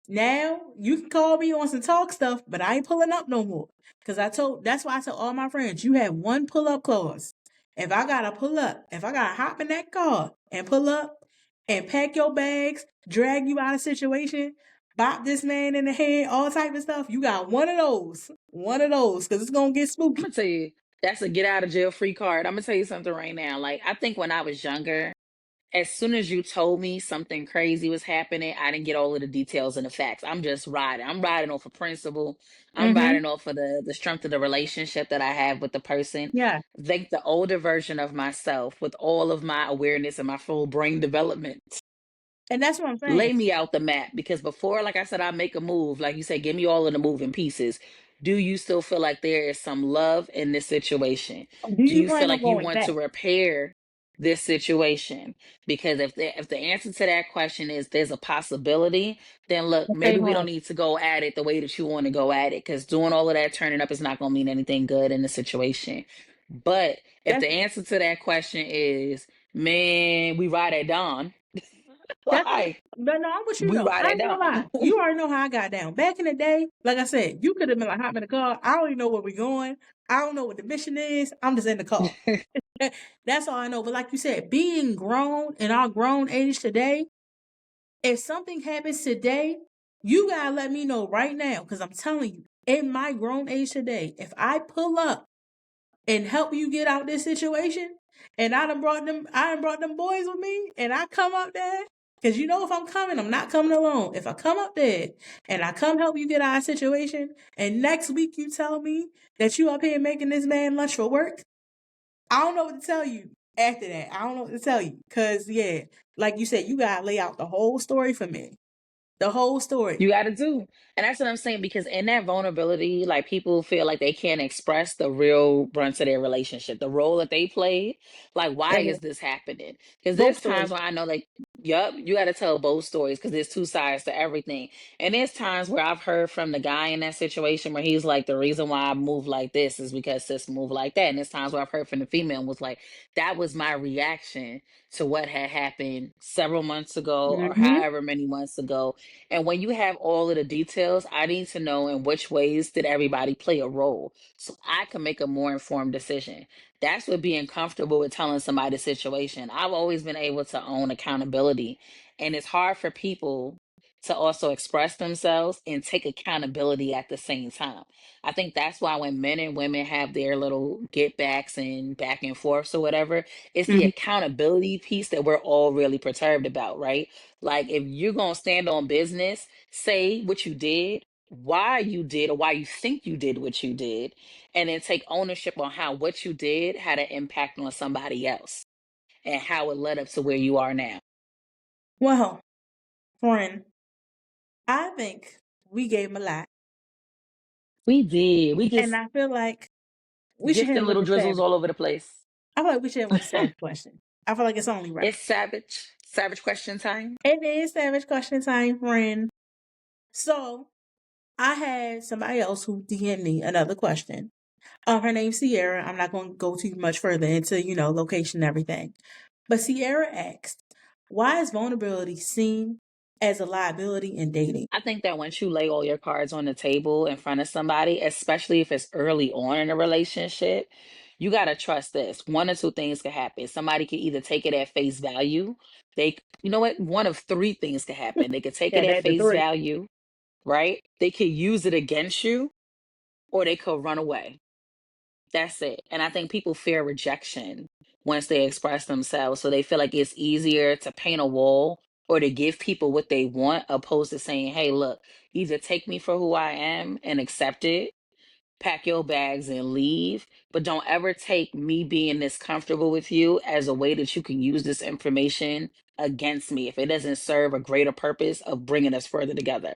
Now you can call me on some talk stuff, but I ain't pulling up no more. Cause that's why I tell all my friends, you have one pull up clause. If I gotta pull up, if I gotta hop in that car and pull up and pack your bags, drag you out of situation, bop this man in the head, all type of stuff, you got one of those. One of those, cause it's gonna get I'm spooky. gonna tell you, that's a get out of jail free card. I'm gonna tell you something right now. Like I think when I was younger, as soon as you told me something crazy was happening, I didn't get all of the details and the facts. I'm just riding. I'm riding off of principle. I'm Mm-hmm. riding off of the strength of the relationship that I have with the person. Yeah. Think the older version of myself with all of my awareness and my full brain development And that's what I'm saying. lay me out the map, because before, like I said, I make a move, like you said, give me all of the moving pieces. Do you still feel like there is some love in this situation? Do Do you you feel plan on like you going want back? to repair this situation? Because if the answer to that question is there's a possibility, then look, Stay maybe we don't home. need to go at it the way that you want to go at it, because doing all of that turning up is not going to mean anything good in the situation. But if That's the answer to that question is, man, we ride at dawn, That's what, like but no, I'm with you we though. ride I at ain't gonna lie. dawn. You already know how I got down. Back in the day, like I said, you could have been like, hop in the car. I don't even know where we're going. I don't know what the mission is. I'm just in the car. That's all I know. But like you said, being grown in our grown age today, if something happens today, you gotta let me know right now. Cause I'm telling you, in my grown age today, if I pull up and help you get out this situation. And I done brought them boys with me, and I come up there. Cause you know if I'm coming, I'm not coming alone. If I come up there and I come help you get out of situation, and next week you tell me that you up here making this man lunch for work, I don't know what to tell you after that. I don't know what to tell you. Cause yeah, like you said, you gotta lay out the whole story for me. The whole story. You got to do. And that's what I'm saying, because in that vulnerability, like people feel like they can't express the real brunt of their relationship, the role that they played. Like, why Mhm. is this happening? Because Both there's stories. times when I know, like, yup, you got to tell both stories because there's two sides to everything. And there's times where I've heard from the guy in that situation where he's like, the reason why I move like this is because sis moved like that. And there's times where I've heard from the female and was like, that was my reaction to what had happened several months ago or Mm-hmm. however many months ago. And when you have all of the details, I need to know in which ways did everybody play a role so I can make a more informed decision. That's what being comfortable with telling somebody the situation. I've always been able to own accountability, and it's hard for people to also express themselves and take accountability at the same time. I think that's why when men and women have their little get backs and back and forths or whatever, it's the Mm-hmm. accountability piece that we're all really perturbed about, right? Like if you're gonna stand on business, say what you did, why you did, or why you think you did what you did, and then take ownership on how what you did had an impact on somebody else and how it led up to where you are now. Well, friend, I think we gave him a lot. We did. We And just I feel like we should gifted end with little the drizzles savage. all over the place. I feel like we should end with the savage question. I feel like it's only right. It's savage question time. It is savage question time, friend. So I had somebody else who DM'd me another question. Her name's Sierra. I'm not going to go too much further into, location and everything. But Sierra asked, why is vulnerability seen as a liability in dating? I think that once you lay all your cards on the table in front of somebody, especially if it's early on in a relationship, you got to trust this. One or two things could happen. Somebody could either take it at face value. You know what? One of three things could happen. They could take Yeah, it at that's the face three. value, right? They could use it against you, or they could run away. That's it. And I think people fear rejection once they express themselves. So they feel like it's easier to paint a wall or to give people what they want, opposed to saying, hey, look, either take me for who I am and accept it, pack your bags and leave, but don't ever take me being this comfortable with you as a way that you can use this information against me if it doesn't serve a greater purpose of bringing us further together.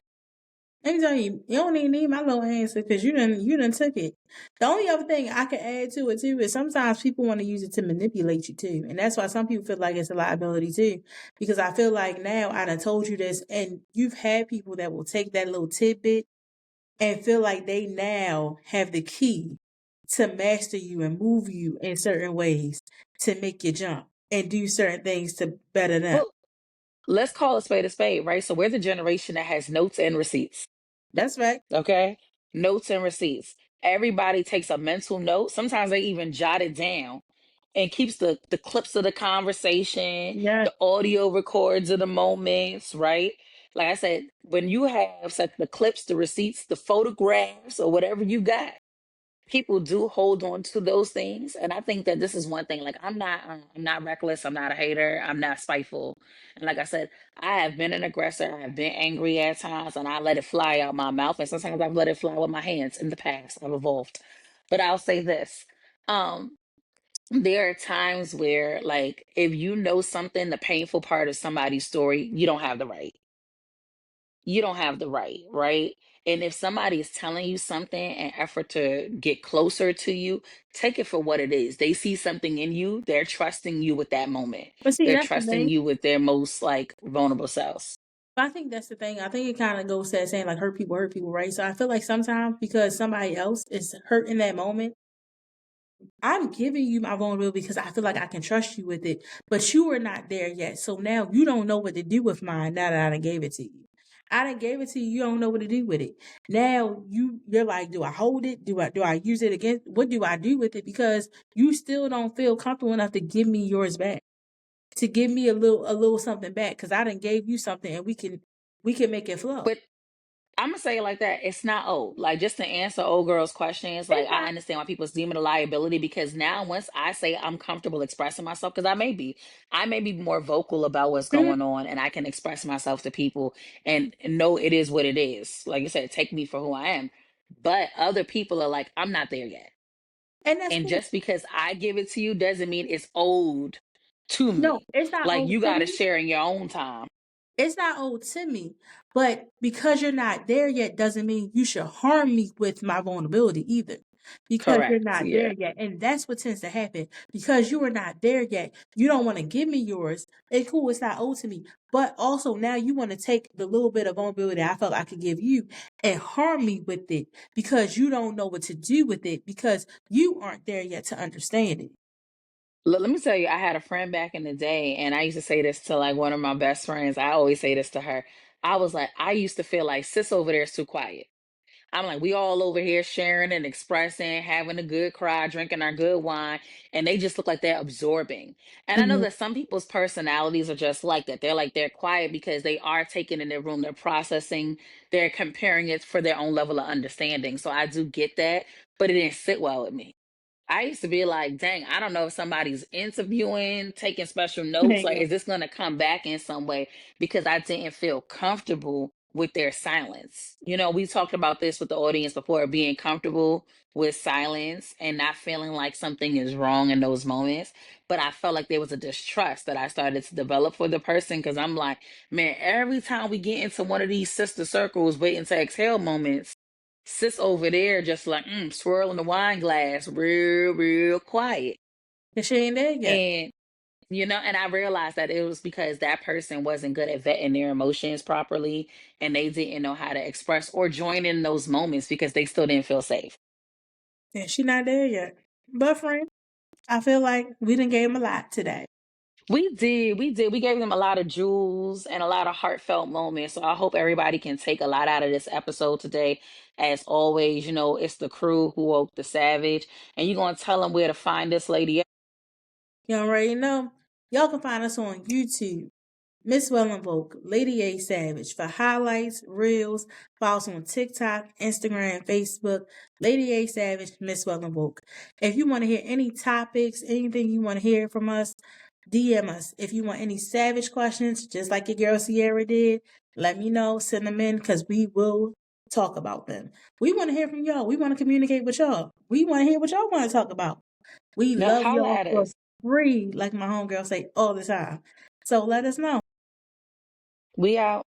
Let me tell you, you don't even need my little answer because you done took it. The only other thing I could add to it too is sometimes people want to use it to manipulate you too. And that's why some people feel like it's a liability too. Because I feel like now I done told you this and you've had people that will take that little tidbit and feel like they now have the key to master you and move you in certain ways to make you jump and do certain things to better them. Well, let's call a spade, right? So we're the generation that has notes and receipts. That's right. Okay. Notes and receipts. Everybody takes a mental note. Sometimes they even jot it down and keeps the clips of the conversation, Yeah. the audio records of the moments, right? Like I said, when you have such the clips, the receipts, the photographs, or whatever you got, people do hold on to those things. And I think that this is one thing. Like I'm not reckless, I'm not a hater, I'm not spiteful. And like I said, I have been an aggressor, I've been angry at times, and I let it fly out my mouth, and sometimes I've let it fly with my hands. In the past I've evolved. But I'll say this, um there are times where, like, if you know something, the painful part of somebody's story, you don't have the right, right? And if somebody is telling you something in effort to get closer to you, take it for what it is. They see something in you, they're trusting you with that moment. But see, They're that's the trusting thing. you with their most like vulnerable selves. But I think that's the thing. I think it kind of goes to that saying like hurt people, right? So I feel like sometimes because somebody else is hurt in that moment, I'm giving you my vulnerability because I feel like I can trust you with it, but you are not there yet. So now you don't know what to do with mine now that I done gave it to you. I done gave it to you, you don't know what to do with it. Now you're like, do I hold it? Do I use it again? What do I do with it? Because you still don't feel comfortable enough to give me yours back. To give me a little something back because I done gave you something and we can make it flow. But I'm gonna say it like that. It's not old. Like, just to answer old girl's questions, like, It's I not. understand why people's deem it a liability, because now once I say I'm comfortable expressing myself, because I may be more vocal about what's Mhm. going on, and I can express myself to people and know it is what it is. Like you said, take me for who I am. But other people are like, I'm not there yet. And that's And cool. just because I give it to you doesn't mean it's owed to No, me. it's not Like, old you to gotta me. share in your own time. It's not old to me. But because you're not there yet doesn't mean you should harm me with my vulnerability either. Because you're Correct. not Yeah. there yet. And that's what tends to happen. Because you are not there yet. You don't want to give me yours. It's cool, it's not owed to me. But also now you want to take the little bit of vulnerability I felt I could give you and harm me with it because you don't know what to do with it because you aren't there yet to understand it. Let me tell you, I had a friend back in the day, and I used to say this to like one of my best friends. I always say this to her. I was like, I used to feel like sis over there is too quiet. I'm like, we all over here sharing and expressing, having a good cry, drinking our good wine, and they just look like they're absorbing. And I know Mhm. that some people's personalities are just like that. They're quiet because they are taking in their room, they're processing, they're comparing it for their own level of understanding. So I do get that, but it didn't sit well with me. I used to be like, dang, I don't know if somebody's interviewing, taking special There notes. you Like, go. is this going to come back in some way? Because I didn't feel comfortable with their silence. You know, we talked about this with the audience before, being comfortable with silence and not feeling like something is wrong in those moments. But I felt like there was a distrust that I started to develop for the person, because I'm like, man, every time we get into one of these sister circles, waiting to exhale moments, sis over there just like swirling the wine glass real quiet. 'Cause she ain't there yet. And and I realized that it was because that person wasn't good at vetting their emotions properly, and they didn't know how to express or join in those moments because they still didn't feel safe. And she not there yet. But friend, I feel like we done gave him a lot today. We did. We gave them a lot of jewels and a lot of heartfelt moments. So I hope everybody can take a lot out of this episode today. As always, it's the crew who woke the savage, and you're gonna tell them where to find this lady. You already know. Y'all can find us on YouTube, Miss Wellenvoke, Lady A Savage. For highlights, reels, follow us on TikTok, Instagram, Facebook. Lady A Savage, Miss Wellenvoke. If you want to hear any topics, anything you want to hear from us, DM us. If you want any savage questions, just like your girl Sierra did, let me know. Send them in because we will talk about them. We want to hear from y'all. We want to communicate with y'all. We want to hear what y'all want to talk about. We Yep, love holla y'all at for us. free, like my homegirl say all the time. So let us know. We out.